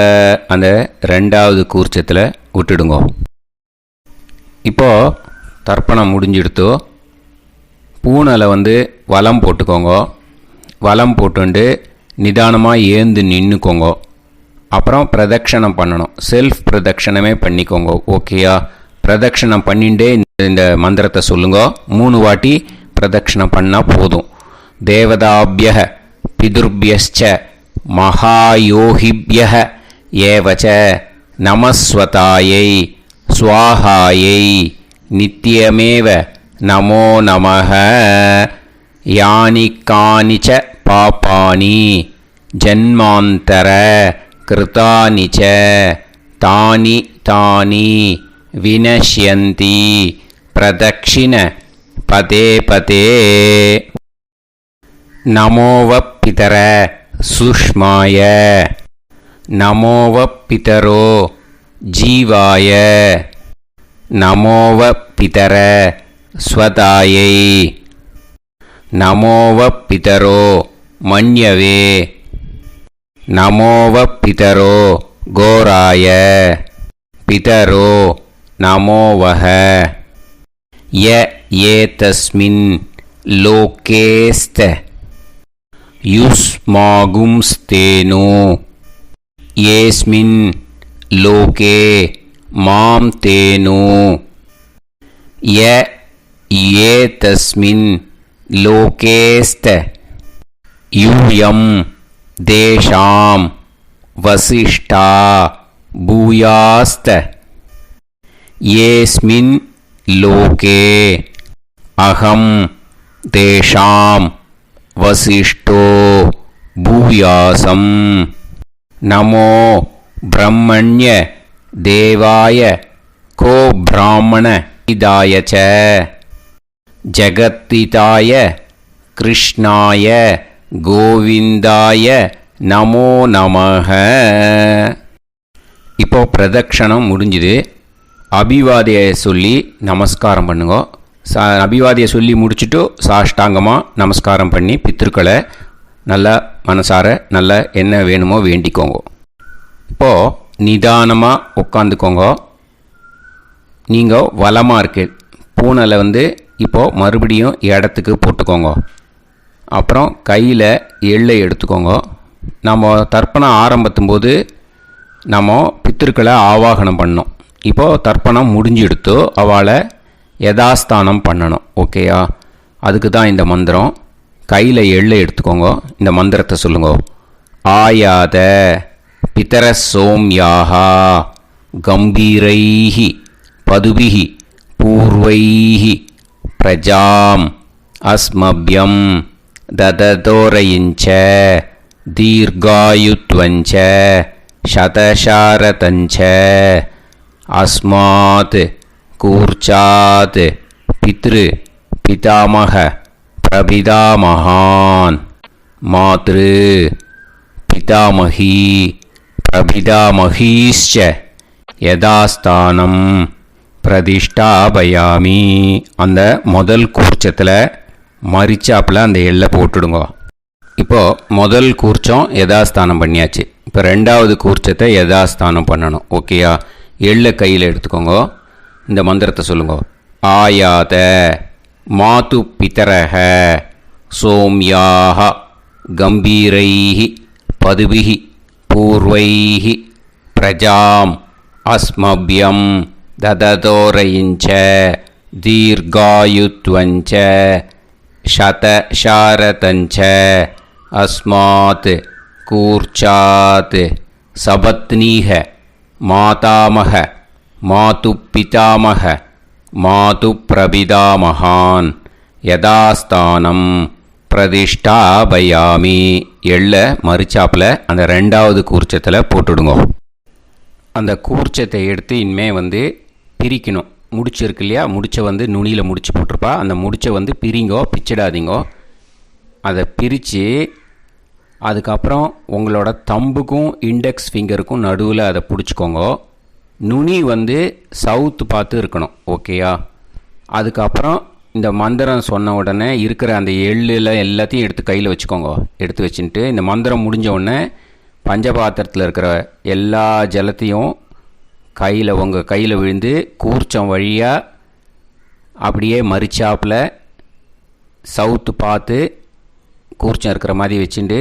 அந்த ரெண்டாவது கூர்ச்சத்தில் விட்டுடுங்க. இப்போது தர்ப்பணம் முடிஞ்சிடுத்தோ. பூனலை வந்து வலம் போட்டுக்கோங்க. வலம் போட்டுண்டு நிதானமாக ஏந்து நின்றுக்கோங்க. அப்புறம் பிரதட்சணம் பண்ணணும். செல்ஃப் பிரதட்சணமே பண்ணிக்கோங்க. ஓகேயா? பிரதட்சணம் பண்ணிண்டே இந்த மந்திரத்தை சொல்லுங்க. 3 வாட்டி பிரதட்சணம் பண்ணால் போதும். தேவதாபிய பிதுர்பியச்ச மகாயோகிபிய ஏவச்ச நமஸ்வதாயை ஸ்வாஹாயை நித்யமேவ நமோ நமஹ. யானி கானிச்ச பாபானி ஜன்மாந்தர கிருதானி ச தானி தானி வினஷ்யந்தி பிரதக்ஷிண பதே பதே. நமோவ பிதர சுஷ்மாய நமோவ பிதரோ ஜீவாய நமோவ பிதர ஸ்வதாயை நமோவ பிதரோ மன்யவே நமோவ பிதரோ கோராய பிதரோ நமோவஹ. ய ஏதஸ்மின் லோகேஸ்த யுஸ்மாகும்ஸ்தேனோ ஏஸ்மின் லோகே மாம் தேனோ. ய ஏதஸ்மின் லோகேஸ்த யூயம் தேஷாம் வசிஷ்டா பூயாஸ்த. ஏஸ்மின் லோகே அகம் தேஷாம் வசிஷ்டோ பூயாசம். நமோ பிரம்மண்ய தேவாய கோ பிராமண இதாய ச ஜகத்திதாய கிருஷ்ணாய கோவிந்தாய நமோ நமஹ. இப்போ பிரதட்சணம் முடிஞ்சுது. அபிவாதியை சொல்லி நமஸ்காரம் பண்ணுங்க. அபிவாதியை சொல்லி முடிச்சுட்டு சாஷ்டாங்கமாக நமஸ்காரம் பண்ணி பித்திருக்களை நல்லா மனசார நல்லா என்ன வேணுமோ வேண்டிக்கோங்க. இப்போது நிதானமாக உட்காந்துக்கோங்க. நீங்கள் வலமாக இருக்கு பூனலை வந்து இப்போது மறுபடியும் இடத்துக்கு போட்டுக்கோங்க. அப்புறம் கையில் எள்ளை எடுத்துக்கோங்க. நம்ம தர்ப்பணம் ஆரம்பத்தும் போது நம்ம பித்திருக்களை ஆவாகனம் பண்ணோம். இப்போது தர்ப்பணம் முடிஞ்செடுத்து அவளை யதாஸ்தானம் பண்ணணும். ஓகேயா? அதுக்கு தான் இந்த மந்திரம். கையில் எள்ளை எடுத்துக்கோங்க. இந்த மந்திரத்தை சொல்லுங்க. ஆயாத பிதர சோம்யாஹா கம்பீரைஹி பதுபிஹி பூர்வைஹி பிரஜாம் அஸ்மப்யம் தததோரயிஞ்ச தீர்காயுத்வஞ்ச சதசாரதஞ்ச அஸ்மாத் கூர்ச்சாத் பித்ரு பிதாமக பிரபிதாமகான் மாத்ரு பிதாமகி பிரபிதாமகீஷ்ச யதாஸ்தானம் பிரதிஷ்டாபயாமி. அந்த முதல் கூர்ச்சத்தில் மரிச்சாப்பில் அந்த எள்ளை போட்டுடுங்க. இப்போது முதல் கூர்ச்சம் யதாஸ்தானம் பண்ணியாச்சு. இப்போ ரெண்டாவது கூர்ச்சத்தை யதாஸ்தானம் பண்ணணும். ஓகேயா? எள்ளை கையில் எடுத்துக்கோங்க. இந்த மந்திரத்தை சொல்லுங்க. ஆயாத மாது பிதரஹ சோம்யாக கம்பீரைஹி பதுபிஹி பூர்வைஹி பிரஜாம் அஸ்மப்யம் தததோரயிஞ்ச தீர்காயுத்வஞ்ச சதசாரதஞ்ச அஸ்மாத் கூர்ச்சாத் சபத்னீஹ மாதாமக மாது பிதாமக மாது பிரபிதாமகான் யதாஸ்தானம் பிரதிஷ்டாபயாமி. எள்ள மரிச்சாப்பில் அந்த ரெண்டாவது கூர்ச்சத்தில் போட்டுடுங்க. அந்த கூர்ச்சத்தை எடுத்து இனிமேல் வந்து பிரிக்கணும். முடிச்சிருக்கு இல்லையா? முடிச்சை வந்து நுனியில் முடிச்சு போட்டிருப்பா. அந்த முடிச்சை வந்து பிரிங்கோ, பிச்சிடாதீங்கோ. அதை பிரித்து அதுக்கப்புறம் உங்களோட தம்புக்கும் இண்டெக்ஸ் ஃபிங்கருக்கும் நடுவில் அதை பிடிச்சிக்கோங்க. நுனி வந்து சவுத்து பார்த்து இருக்கணும். ஓகேயா? அதுக்கப்புறம் இந்த மந்திரம் சொன்ன உடனே இருக்கிற அந்த எள்ளில் எல்லாத்தையும் எடுத்து கையில் வச்சுக்கோங்க. எடுத்து வச்சுட்டு இந்த மந்திரம் முடிஞ்ச உடனே பஞ்சபாத்திரத்தில் இருக்கிற எல்லா ஜலத்தையும் உங்கள் கையில் விழுந்து கூர்ச்சம் வழியாக அப்படியே மரிச்சாப்பில் சவுத்து பார்த்து கூர்ச்சம் இருக்கிற மாதிரி வச்சுட்டு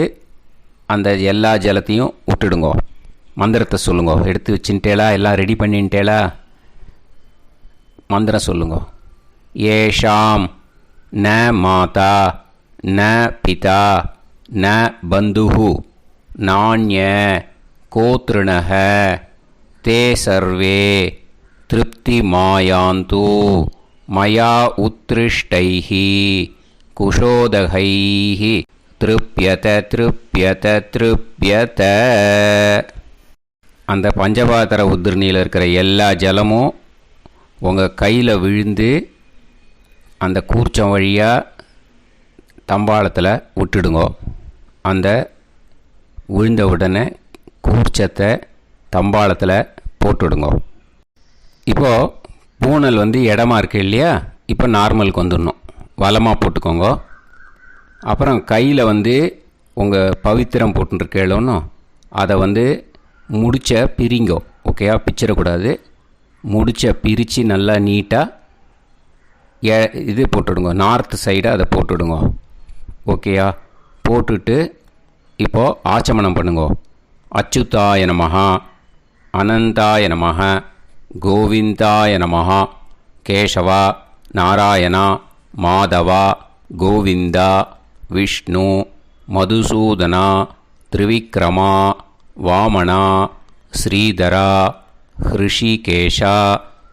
அந்த எல்லா ஜலத்தையும் விட்டுடுங்கோ. மந்திரத்தை சொல்லுங்கோ. எடுத்து வச்சுட்டேலா, எல்லாம் ரெடி பண்ணிட்டேலா? மந்திரம் சொல்லுங்கோ. ஏஷாம் ந மாதா ந பிதா ந பந்துஹு நாண்ய கோத்ருணஹ தே சர்வே திருப்தி மாயாந்து மயா உத்ருஷ்டைஹி குஷோதகைஹி திருப்யத திருப்யத திருப்யத. அந்த பஞ்சபாத்திர உதிரணியில் இருக்கிற எல்லா ஜலமும் உங்கள் கையில் விழுந்து அந்த கூர்ச்சம் வழியாக தம்பாளத்தில் விட்டுடுங்கோ. அந்த விழுந்த உடனே கூர்ச்சத்தை தம்பாளத்தில் போட்டுவிடுங்கோ. இப்போது பூனல் இடமா இருக்குது இல்லையா, இப்போ நார்மலுக்கு வந்துடணும். வலமாக போட்டுக்கோங்க. அப்புறம் கையில் உங்கள் பவித்திரம் போட்டுருக்கேளோன்னு அதை முடிச்ச பிரிங்கோ. ஓகேயா, பிச்சிடக்கூடாது. முடிச்ச பிரித்து நல்லா நீட்டாக இது போட்டுவிடுங்க. நார்த் சைடு அதை போட்டுவிடுங்க. ஓகேயா, போட்டுட்டு இப்போது ஆச்சமனம் பண்ணுங்க. அச்சுதாய நமஹ, அனந்தாய நமஹ, கோவிந்தாய நமஹ, கேசவா, நாராயணா, மாதவா, கோவிந்தா, விஷ்ணு, மதுசூதனா, திரிவிக்ரமா, வாமனா, ஸ்ரீதரா, ஹிருஷிகேஷா,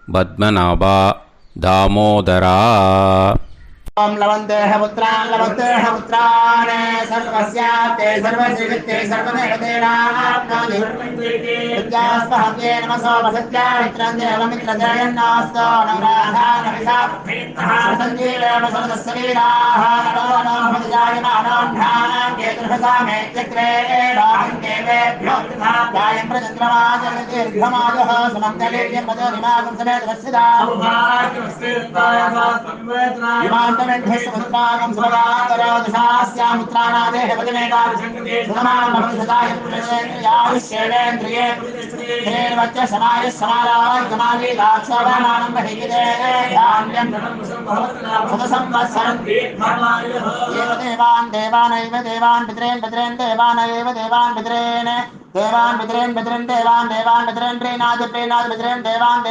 பத்மநாபா, தாமோதரா. ओम लवन्तेह पुत्रान् सर्वस्याप्ते सर्वश्रीवित्ते सर्वदेवतेनाप्नोति विद्यास्पहव्ये नमसो वसत्या मित्रं देवमित्रजयन्नास्तो नवराधानविषाः सञ्जीवेम सर्वस्वीराः नमो भजायमानोऽन्धानां केतुर्भसामे चक्रे देवेभ्यो गायं प्रचन्द्रमाजगतिर्घमाजः समन्तलीर्यं पदोनिमागं समेत वत्सिदाः विमानमेध्यस्वत्रागं सुभगान्तरादशास्यामित्राणादेह पतिमेकाभिषङ्कृते सुधमानभविषदाय पुरुषेन्द्रियायुष्येवेन्द्रिये हेर्वच्च समायः समारागमाली दाक्षाभामानं बहिगिदे धान्यं सदसंवत्सरं एव देवान् देवान् पितॄन् देवान् पितॄन् देवान् पितॄन् प्रीणाति पितॄन् देवान्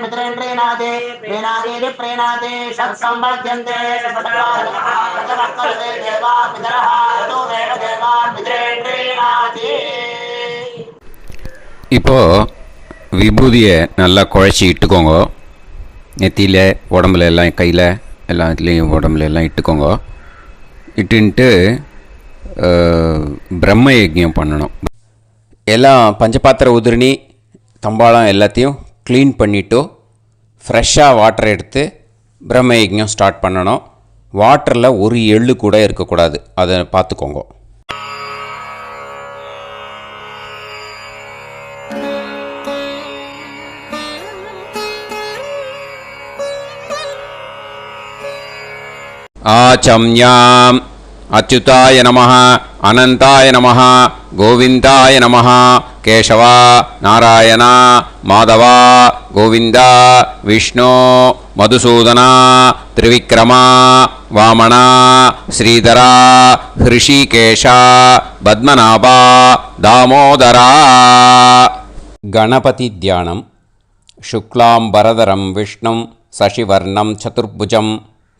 पितॄन् प्रीणाति प्रीणाति षट्संवर्ध्यन्ते देवा पितरः देवान् पितॄन् प्रीणाति. இப்போ விபூதியை நல்லா குழச்சி இட்டுக்கோங்க. நெத்தியில், உடம்புல எல்லாம், கையில் எல்லாத்துலேயும் உடம்புல எல்லாம் இட்டுக்கோங்க. இட்டுன்ட்டு பிரம்ம யஜ்ஞம் பண்ணணும். எல்லாம் பஞ்சபாத்திர உதிரணி தம்பாளம் எல்லாத்தையும் க்ளீன் பண்ணிவிட்டு ஃப்ரெஷ்ஷாக வாட்டர் எடுத்து பிரம்ம யஜ்ஞம் ஸ்டார்ட் பண்ணணும். வாட்டரில் ஒரு எள்ளு கூட இருக்கக்கூடாது, அதை பார்த்துக்கோங்க. ஆச்சம்யாம் அச்சுதாய நமஹ, அனந்தாய நமஹ, கோவிந்தாய நமஹ, கேசவா, நாராயணா, மாதவா, கோவிந்தா, விஷ்ணு, மதுசூதனா, திரிவிக்ரமா, வாமனா, ஸ்ரீதரா, ஹிருஷிகேஷா, பத்மநாபா, தாமோதரா. கணபதி தியானம். சுக்லாம்பரதரம் விஷ்ணும் சசிவர்ணம் சதுர்புஜம்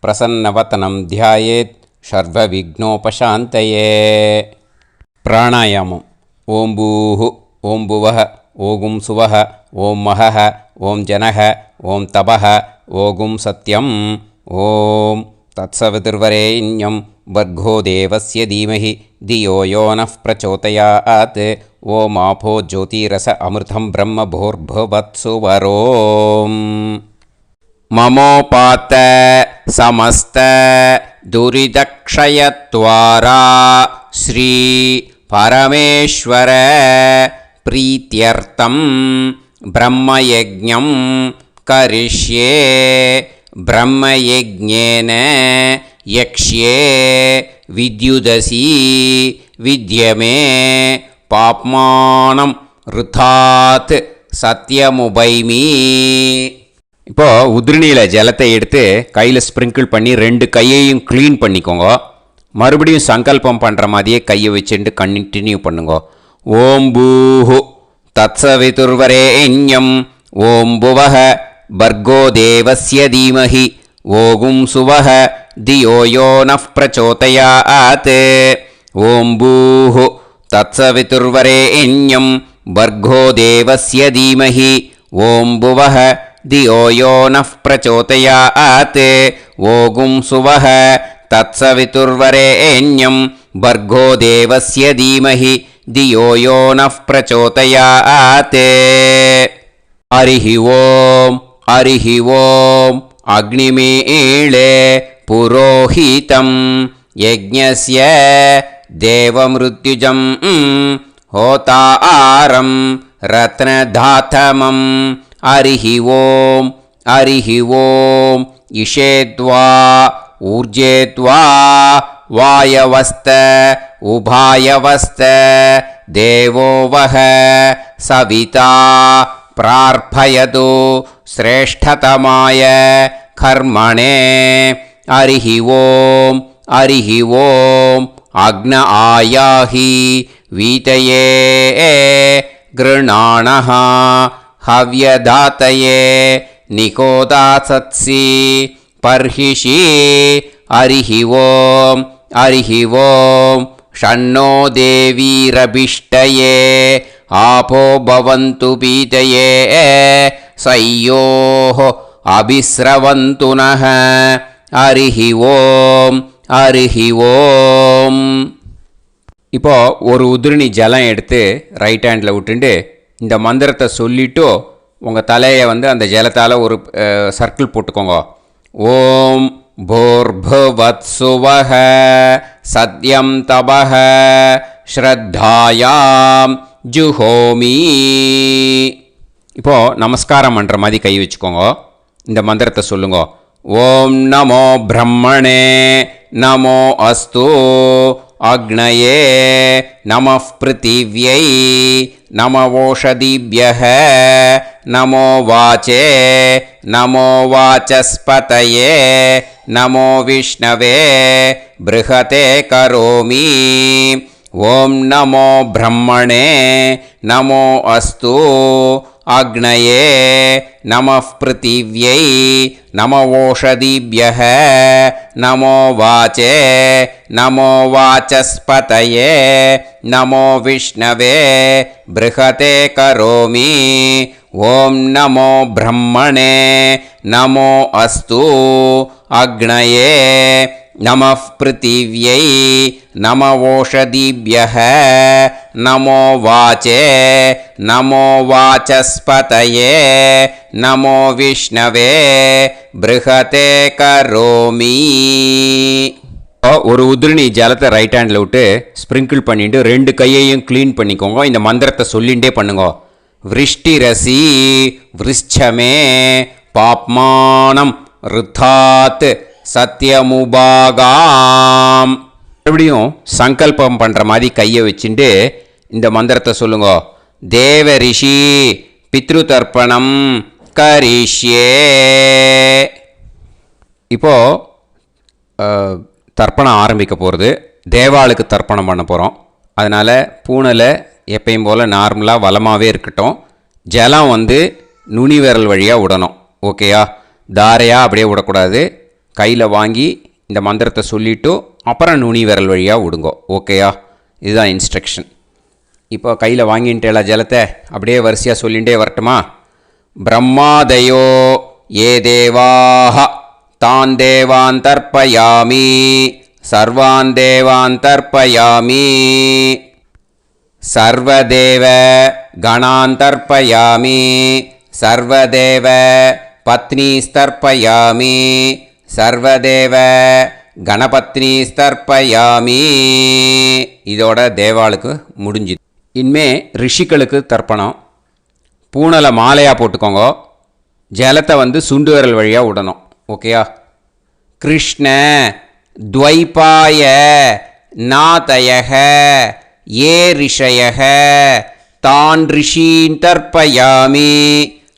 பிரசன்னவதனம் தியாயேத் சர்வவிக்னோபசாந்தயே. பிராணாயாமம். ஓம் பூஹு, ஓம் புவஹ, ஓகும் சுவஹ, ஓம் மஹஹ, ஓம் ஜனஹ, ஓம் தபஹ, ஓகும் சத்யம், ஓம் தத்சவிதுர்வரேண்யம் வர்கோ தேவஸ்ய தீமஹி தியோ யோ நः பிரச்சோதயாத். ஓம் ஆபோ ஜோதிரஸ அமிர்தம் பிரம்ம பூர்புவத்சு வரோம். மமோபாத்த சமஸ்த துரிதக்ஷயத்வாரா ஸ்ரீ பரமேஸ்வர பிரீத்யர்த்தம் பிரம்மயஜ்ஞம் கரிஷ்யே. பிரம்மயஜ்ஞேன யக்ஷ்யே வித்யுதசி வித்யமே பாப்மானம் ருதாத் சத்யமுபைமி. இப்போது உதிரணியில் ஜலத்தை எடுத்து கையில் ஸ்ப்ரிங்கிள் பண்ணி 2 கையையும் க்ளீன் பண்ணிக்கோங்க. மறுபடியும் சங்கல்பம் பண்ணுற மாதிரியே கையை வச்சுட்டு கண்டினியூ பண்ணுங்க. ஓம் பூஹு தத்சவிதுர்வரேண்யம் ஓம் புவஹ பர்கோ தேவஸ்ய தீமஹி ஓகும் சுவஹ தியோ யோ நஃப் பிரச்சோதயாத். ஓம் பூஹு தத்சவிதுர்வரேண்யம் பர்கோ தேவஸ்ய தீமஹி ஓம் புவஹ தியோ யோ நஃப் பிரச்சோதயாத். ஓகும் சுவஹ தத்சவிதுர்வரேண்யம் பர்கோ தேவஸ்ய தீமஹி தியோ யோ நஃப் பிரச்சோதயாத். ஹரிஹி ஓம் ஹரிஹி ஓம் அக்னிமீளே புரோஹிதம் யஜ்ஞஸ்ய தேவமிருத்யுஜம் ஹோதாரம் ரத்னதாத்தமம். ஹரிஹி ஓம் ஹரிஹி ஓம் இஷேத்வா ஊர்ஜேத்வா வாயவஸ்த உபாயவஸ்த தேவோ வஹ சவிதா பிரார்ப்பயது ஸ்ரேஷ்டதமாய கர்மணே. ஹரிஹி ஓம் ஹரிஹி ஓம் அக்ன ஆயாஹி வீதயே கிருணாணஹ ஹவ்யதாத்தயே நிகோதாசத்சி பர்ஹிஷி. ஹரிஹி ஓம் ஹரிஹி ஓம் ஷண்ணோ தேவீரபிஷ்டயே ஆபோ பவந்து பீதயே சய்யோஹ அபிஸ்ரவந்து நஹ. ஹரிஹி ஓம் ஹரிஹி ஓம். இப்போ ஒரு உதிரணி ஜலம் எடுத்து ரைட் ஹேண்டில் விட்டுண்டு இந்த மந்திரத்தை சொல்லிவிட்டு உங்கள் தலையை அந்த ஜலத்தால் ஒரு சர்க்கிள் போட்டுக்கோங்க. ஓம் பூர்புவத்சுவஹ சத்யம் தபஹ ஸ்ரத்தாயாம் ஜுஹோமி. இப்போது நமஸ்காரம் பண்ணுற மாதிரி கை வச்சுக்கோங்க. இந்த மந்திரத்தை சொல்லுங்க. ஓம் நமோ பிரம்மணே நமோ அஸ்து அக்னயே நமः பிருத்திவ்யை நமவோஷதிभ्यः நமோ வாச்சே நமோ வாசஸ்பதயே நமோ விஷ்ணவே ப்ருஹதே கரோமி. ஓம் நமோ பிரம்மணே நமோ அஸ்து அக்னயே நமः பிருத்திவ்யை நமவோஷதிभ्यः நமோ வாச்சே நமோ வாசஸ்பதயே நமோ விஷ்ணவே ப்ருஹதே கரோமி. ஓம் நமோ பிரம்மணே நமோ அஸ்து அக்னயே நமः பிருத்திவ்யை நமவோஷதிभ्यः நமோ வாச்சே நமோ வாசஸ்பதயே நமோ விஷ்ணவே ப்ருஹதே கரோமி. ஒரு உதிரணி ஜலத்தை ரைட் ஹேண்டில் விட்டு ஸ்ப்ரிங்கிள் பண்ணிட்டு 2 கையையும் க்ளீன் பண்ணிக்கோங்க. இந்த மந்திரத்தை சொல்லிகிட்டே பண்ணுங்க. விருஷ்டிரசி விருஷ்சமே பாப்மானம் ருத்தாத் சத்யமுபாகாம். மறுபடியும் சங்கல்பம் பண்ணுற மாதிரி கையை வச்சுட்டு இந்த மந்திரத்தை சொல்லுங்க. தேவ ரிஷி பித்ரு தர்ப்பணம் கரிஷ்யே. இப்போது தர்ப்பணம் ஆரம்பிக்க போகிறது. தேவாளுக்கு தர்ப்பணம் பண்ண போகிறோம். அதனால் பூனலை எப்பயும் போல் நார்மலாக வளமாகவே இருக்கட்டும். ஜலம் நுனி விரல் வழியாக விடணும். ஓகேயா? தாரையாக அப்படியே விடக்கூடாது. கையில் வாங்கி இந்த மந்திரத்தை சொல்லிவிட்டு அப்புறம் நுனி விரல் வழியாக விடுங்க. ஓகேயா? இதுதான் இன்ஸ்ட்ரக்ஷன். இப்போ கையில் வாங்கிட்டேல ஜலத்தை அப்படியே வரிசையாக சொல்லிகிட்டே வரட்டுமா? பிரம்மாதயோ ஏ தேவாஹ தான் தேவான் தர்ப்பயாமி சர்வான் தேவான் தர்ப்பயாமி சர்வதேவ கணான் தர்ப்பயாமி சர்வதேவ பத்னீஸ்தர்ப்பயாமி சர்வதேவ கணபத்னீஸ்தர்ப்பயாமி. இதோட தேவாளுக்கு முடிஞ்சுது. இனிமே ரிஷிகளுக்கு தர்ப்பணம். பூனலை மாலையாக போட்டுக்கோங்க. ஜலத்தை சுண்டு விரல் வழியாக விடணும். ஓகேயா? கிருஷ்ண துவைபாய நாதயக ஏ ரிஷயக தான் ரிஷீன் தர்ப்பயாமி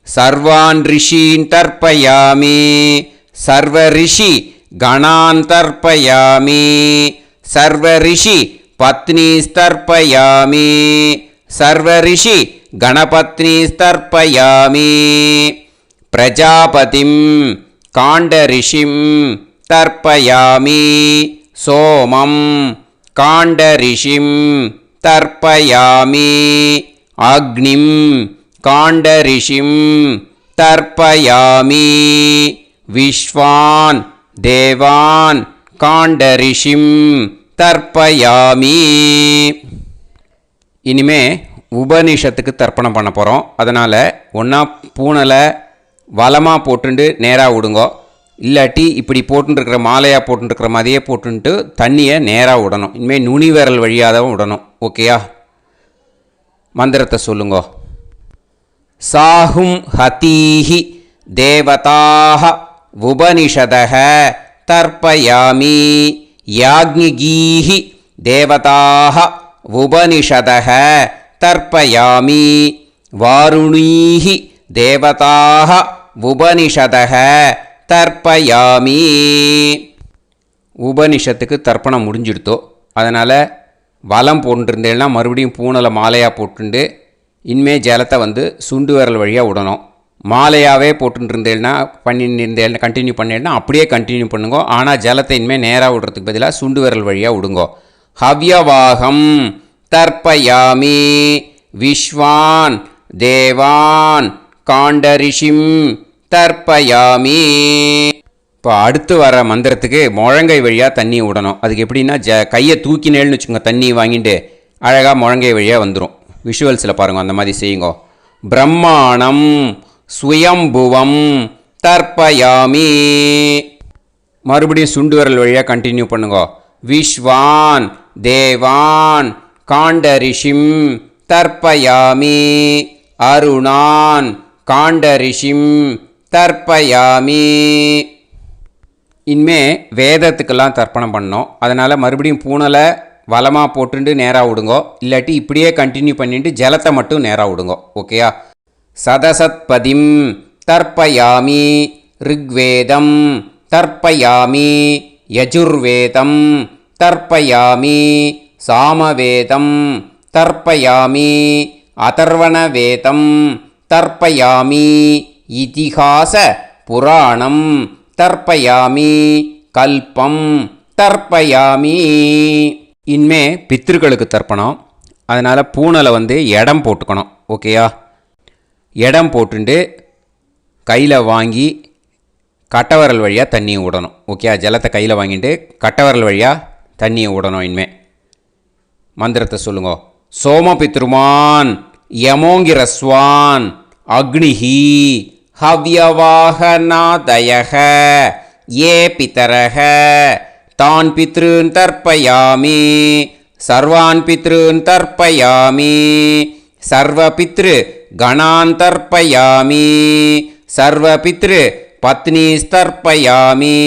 सर्वान् ऋषीन् तर्पयामि सर्वऋषि गणान् तर्पयामि सर्वऋषि पत्नीस्तर्पयामि सर्वऋषि गणपत्नीस्तर्पयामि प्रजापतिं काण्डऋषिं तर्पयामि सोमं काण्डऋषिं तर्पयामि अग्निं काण्डऋषिं तर्पयामि विश्वान् देवान् काण्डऋषिं तर्पयामि இனிமே உபனிஷத்துக்கு தர்ப்பணம் பண்ண போகிறோம். அதனால் ஒன்றா பூனலை வலமாக போட்டுண்டு நேராக விடுங்கோ, இல்லாட்டி இப்படி போட்டுருக்கிற மாலையாக போட்டுருக்கிற மாதிரியே போட்டுன்ட்டு தண்ணியை நேராக விடணும். இனிமேல் நுனி விரல் வழியாக தான் விடணும். ஓகேயா? மந்திரத்தை சொல்லுங்கோ. சாஹும் ஹதீஹி தேவதாக உபனிஷதக தர்ப்பயாமி யாக்ஞிகீஹி தேவதாக உபனிஷதக தர்ப்பயாமி வாருணீஹி தேவதாக உபனிஷதக தர்ப்பயாமி. உபனிஷத்துக்கு தர்ப்பணம் முடிஞ்சிடுத்தோ, அதனால் வலம் போட்டுருந்தேன்னா மறுபடியும் பூனலை மாலையாக போட்டுண்டு இனிமே ஜலத்தை சுண்டு விரல் வழியாக விடணும். மாலையாகவே போட்டுருந்தேன்னா பண்ணியிருந்தேன்னா கண்டினியூ பண்ணேன்னா அப்படியே கண்டினியூ பண்ணுங்கோ. ஆனால் ஜலத்தை இனிமேல் நேராக விடுறதுக்கு பதிலாக சுண்டு விரல் வழியாக விடுங்கோ. ஹவ்யவாகம் தர்ப்பயாமி விஸ்வான் தேவான் காண்டரிஷிம் தர்ப்பயாமி. இப்போ அடுத்து வர மந்திரத்துக்கு முழங்கை வழியாக தண்ணி விடணும். அதுக்கு எப்படின்னா கையை தூக்கினேன்னு வச்சுக்கோங்க, தண்ணி வாங்கிட்டு அழகாக முழங்கை வழியாக வந்துடும். விஷுவல்ஸில் பாருங்கள், அந்த மாதிரி செய்யுங்கோ. பிரம்மாணம் சுயம்புவம் தர்ப்பயாமி. மறுபடியும் சுண்டு விரல் வழியாக கண்டினியூ பண்ணுங்கோ. விஸ்வான் தேவான் காண்டரிஷிம் தர்ப்பயாமி அருணான் காண்டரிஷிம் தர்ப்பயாமி. இனிமே வேதத்துக்கெல்லாம் தர்ப்பணம் பண்ணோம். அதனால் மறுபடியும் பூனலை வலமாக போட்டுண்டு நேராக விடுங்கோ, இல்லாட்டி இப்படியே கண்டினியூ பண்ணிட்டு ஜலத்தை மட்டும் நேராக விடுங்கோ. ஓகேயா? சதசத்பதிம் தர்ப்பயாமி ரிக்வேதம் தர்ப்பயாமி யஜுர்வேதம் தர்ப்பயாமி சாமவேதம் தர்ப்பயாமி அதர்வணவேதம் தர்ப்பயாமி இதிஹாச புராணம் தர்ப்பயாமி கல்பம் தர்ப்பயாமி. இனிமே பித்ருக்களுக்கு தர்ப்பணம். அதனால் பூனலை இடம் போட்டுக்கணும். ஓகேயா? இடம் போட்டுண்டு கையில் வாங்கி கட்டவரல் வழியாக தண்ணியை விடணும். ஓகே? ஜலத்தை கையில் வாங்கிட்டு கட்டவரல் வழியாக தண்ணியை விடணும். இனிமே மந்திரத்தை சொல்லுங்க. சோமபித்ருமான் யமோங்கிரஸ்வான் அக்னிஹி ஹவ்யவாகநாதயக ஏ பிதரக தான் பித்ருன் தர்ப்பயாமி சர்வான் பித்ருன் தர்ப்பயாமி சர்வபித்ரு கணான் தர்ப்பயாமி சர்வபித்ரு பத்னிஸ்தர்ப்பயாமி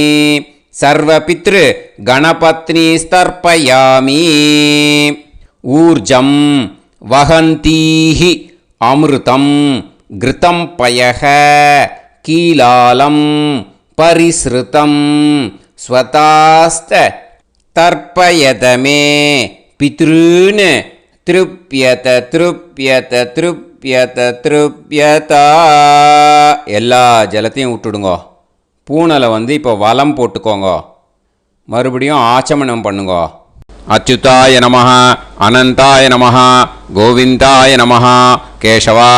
சர்வபித்ரு கணபத்னிஸ்தர்ப்பயாமி. ஊர்ஜம் வஹந்தீஹி அமிர்தம் கிருதம் பயக கீலாலம் பரிஸ்ருதம் ஸ்வதாஸ்த தர்ப்பயதமே பித்ருன் திருப்யத திருப்யத திருப்யத திருப்யதா. எல்லா ஜலத்தையும் விட்டுடுங்கோ. பூனலை இப்போ வலம் போட்டுக்கோங்க. மறுபடியும் ஆச்சமனம் பண்ணுங்கோ. அச்சுதாய நமஹ அனந்தாய நமஹ கோவிந்தாய நமஹ கேசவா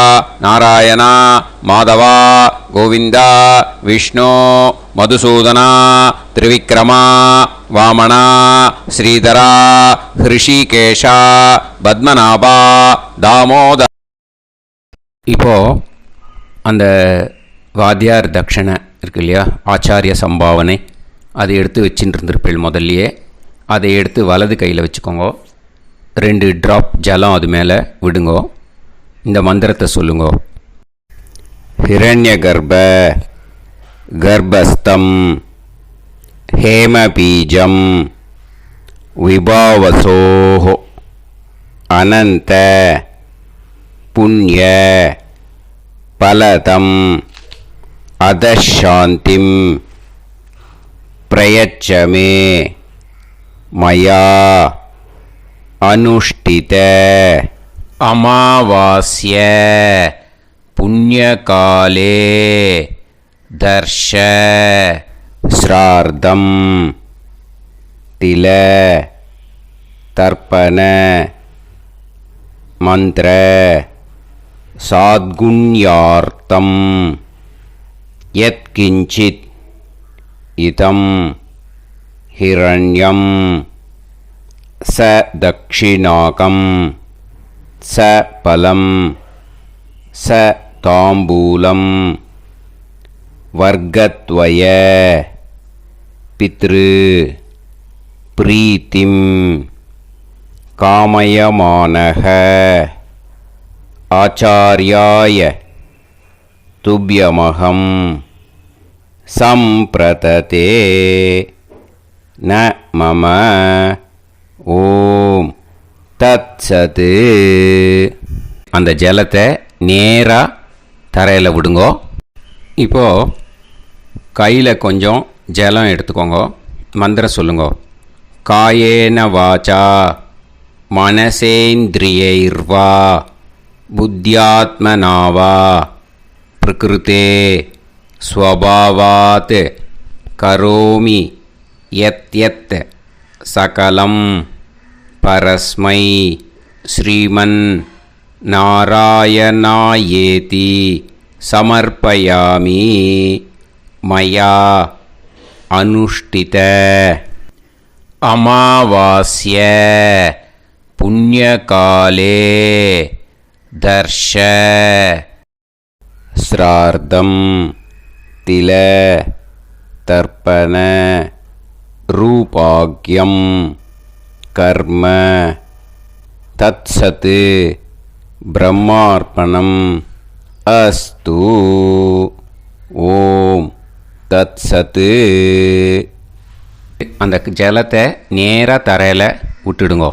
நாராயணா மாதவா கோவிந்தா விஷ்ணு மதுசூதனா திரிவிக்ரமா வாமனா ஸ்ரீதரா ஹிருஷிகேஷா பத்மநாபா தாமோதர. இப்போது அந்த வாத்தியார் தட்சணை இருக்கு இல்லையா, ஆச்சாரிய சம்பாவனை, அதை எடுத்து வச்சுட்டு இருந்திருப்பேள். முதல்லையே அதை எடுத்து வலது கையில் வச்சுக்கோங்க. 2 ட்ராப் ஜலம் அது மேலே விடுங்கோ. இந்த மந்திரத்தை சொல்லுங்கோ. ஹிரண்ய கர்ப்ப கர்ப்பஸ்தம் ஹேமபீஜம் விபாவசோஹோ அனந்த புண்ணிய பலதம் அதசாந்திம் பிரயச்சமே மயா அனுஷ்டித அமாவாஸ்ய புண்ணியகாலே தர்ஷ ஸ்ரார்த்தம் தில தர்ப்பண மந்திர சாத்குண்யார்த்தம் யத்கிஞ்சித் இதம் ஹிரண்யம் ச தக்ஷிணாகம் ச பலம் ச தாம்பூலம் வர்க்கத்வய பித்ரு பிரீத்திம் காமயமானக ஆச்சார்யாய துப்யமகம் சம்பிரததே ந மம ஓம் தத்சத். அந்த ஜலத்தை நேராக தரையில் விடுங்கோ. இப்போது கையில் கொஞ்சம் ஜலம் எடுத்துக்கோங்க. மந்திரம் சொல்லுங்க. காயேன வாச்சா மனசேந்திரியைர்வா புத்தியாத்மனாவா பிரகிருதே ஸ்வபாவாத் கரோமி யத் யத் சகலம் பரஸ்மை ஸ்ரீமன் நாராயணாயேதி சமர்ப்பயாமி மயா அனுஷ்டித அமாவாஸ்ய புண்ணியகாலே தர்ஷ ஸ்ரார்த்தம் தில தர்ப்பண ரூபாக்யம் கர்ம தத்சத் பிரம்மார்ப்பணம் அஸ்து. ஓம் தத்சத். அந்த ஜலத்தை நேராக தரையில் விட்டுடுங்க.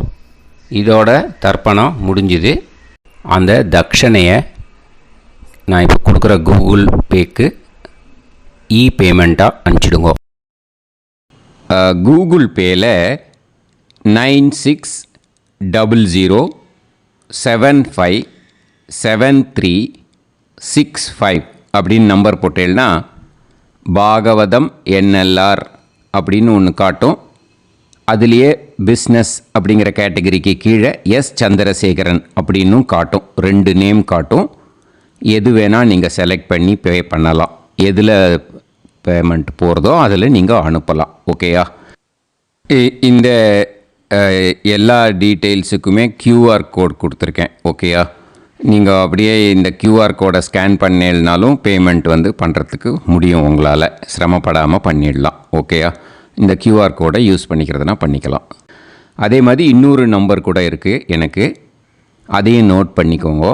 இதோட தர்ப்பணம் முடிஞ்சுது. அந்த தட்சணையை நான் இப்போ கொடுக்குற கூகுள் பேக்கு பேமெண்ட்டாக அனுப்பிச்சிடுங்க. கூகுள் பேயில் 9600757365 அப்படின்னு நம்பர் போட்டேன்னா பாகவதம் NLR அப்படின்னு ஒன்று காட்டும். அதுலேயே பிஸ்னஸ் அப்படிங்கிற கேட்டகரிக்கு கீழே எஸ் சந்திரசேகரன் அப்படின்னும் காட்டும். 2 நேம் காட்டும். எது வேணால் நீங்கள் செலக்ட் பண்ணி பே பண்ணலாம். எதில் பேமெண்ட் போகிறதோ அதில் நீங்கள் அனுப்பலாம். ஓகேயா? இந்த எல்லா டீட்டெயில்ஸுக்குமே QR கோட் கொடுத்துருக்கேன். ஓகேயா? நீங்கள் அப்படியே இந்த QR கோடை ஸ்கேன் பண்ணேன்னாலும் பேமெண்ட் பண்ணுறதுக்கு முடியும். உங்களால் சிரமப்படாமல் பண்ணிடலாம். ஓகேயா? இந்த QR கோடை யூஸ் பண்ணிக்கிறதுனா பண்ணிக்கலாம். அதே மாதிரி இன்னொரு நம்பர் கூட இருக்குது எனக்கு. அதையும் நோட் பண்ணிக்கோங்க.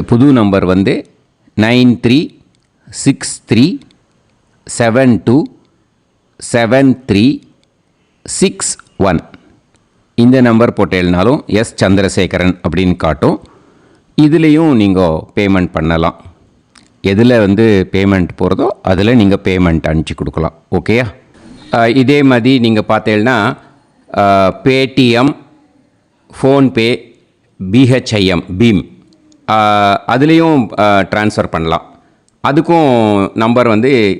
புது நம்பர் 9363727361. இந்த நம்பர் போட்டேல்னாலும் எஸ் சந்திரசேகரன் அப்படின்னு காட்டும். இதுலேயும் நீங்கள் பேமெண்ட் பண்ணலாம். எதில் பேமெண்ட் போகிறதோ அதில் நீங்கள் பேமெண்ட் அனுப்பிச்சி கொடுக்கலாம். ஓகேயா? இதே மாதிரி நீங்கள் பார்த்தேன்னா பேடிஎம், ஃபோன்பே, பிஹெச்ஐஎம், பீம் அதுலேயும் ட்ரான்ஸ்ஃபர் பண்ணலாம். அதுக்கும் நம்பர்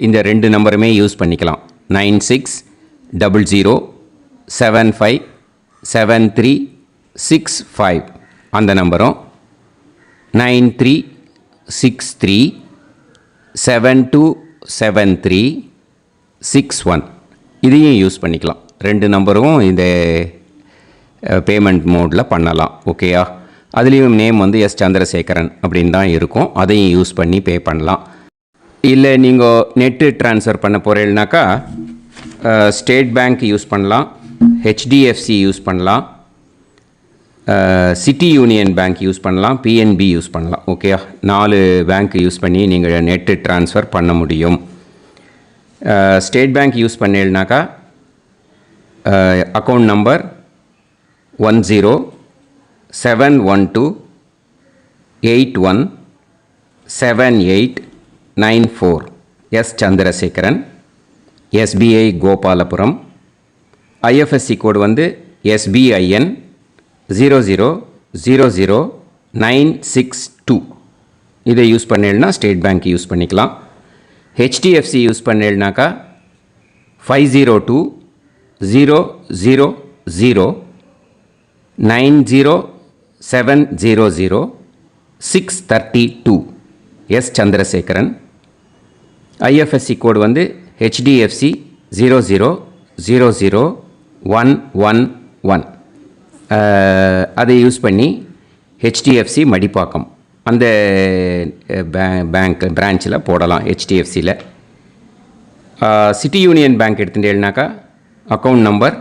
இந்த 2 நம்பருமே யூஸ் பண்ணிக்கலாம். 9600757365 அந்த நம்பரும் 9363727361 இதையும் யூஸ் பண்ணிக்கலாம். 2 நம்பரும் இந்த பேமெண்ட் மோடில் பண்ணலாம். ஓகேயா? அதுலேயும் நேம் எஸ் சந்திரசேகரன் அப்படின்னு தான் இருக்கும். அதையும் யூஸ் பண்ணி பே பண்ணலாம். இல்லை நீங்கள் நெட்டு ட்ரான்ஸ்ஃபர் பண்ண போகிறீங்கனாக்கா ஸ்டேட் பேங்க் யூஸ் பண்ணலாம், HDFC யூஸ் பண்ணலாம், சிட்டி யூனியன் பேங்க் யூஸ் பண்ணலாம், PNB யூஸ் பண்ணலாம். ஓகேயா? 4 பேங்க் யூஸ் பண்ணி நீங்கள் நெட்டு ட்ரான்ஸ்ஃபர் பண்ண முடியும். ஸ்டேட் பேங்க் யூஸ் பண்ணீங்கனாக்கா account number 1071281 7894 S Chandrasekaran, SBI Gopalapuram. IFSC code வந்து SBIN 0000962. இதை யூஸ் பண்ணேன்னா ஸ்டேட் பேங்க் யூஸ் பண்ணிக்கலாம். HDFC யூஸ் பண்ணேன்னாக்கா 5020090700 எஸ் சந்திரசேகரன். ஐஎஃப்எஸ்சி கோடு வந்து HDFC 0000111. அதை யூஸ் பண்ணி HDFC மடிப்பாக்கம் அந்த பேங்க் பிரான்ச்சில் போடலாம். HDFCயில் சிட்டி யூனியன் பேங்க் எடுத்துட்டேன்னாக்கா account number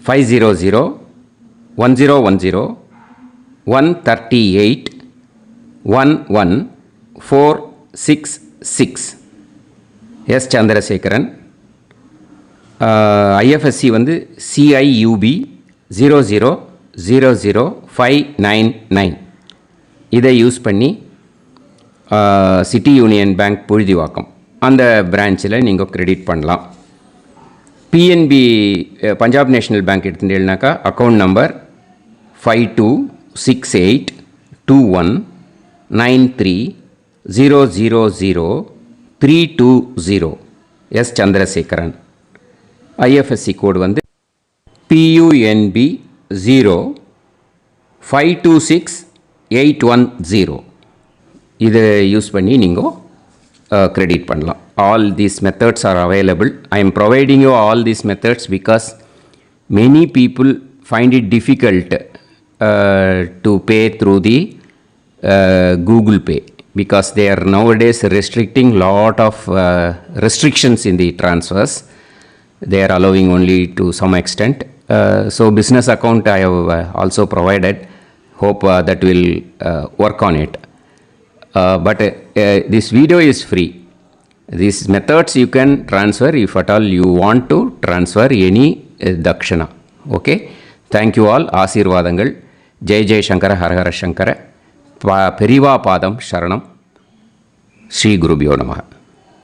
5001010381146 S Chandrasekaran. IFSC வந்து CIUB 0000599. இதை யூஸ் பண்ணி சிட்டி யூனியன் பேங்க் புழுதிவாக்கம் அந்த பிரான்ச்சில் நீங்கள் கிரெடிட் பண்ணலாம். PNB பஞ்சாப் நேஷ்னல் பேங்க் எடுத்துட்டேன்னாக்கா account number 52682193000320 S Chandrasekaran. IFSC code வந்து PUNB 0526810. இதை யூஸ் பண்ணி நீங்கள் கிரெடிட் பண்ணலாம். All these methods are available. I am providing you all these methods because many people find it difficult to pay through the Google Pay because they are nowadays restricting lot of restrictions in the transfers. They are allowing only to some extent. So business account I have also provided. Hope that will work on it. But this video is free. These methods you can transfer if at all you want to transfer any dakshana. Okay. Thank you all. ஆசீர்வாதங்கள். ஜெய் ஜெய் சங்கர ஹர ஹர சங்கர. பெரிவா பாதம் சரணம். ஸ்ரீ குருபியோ நமஹ.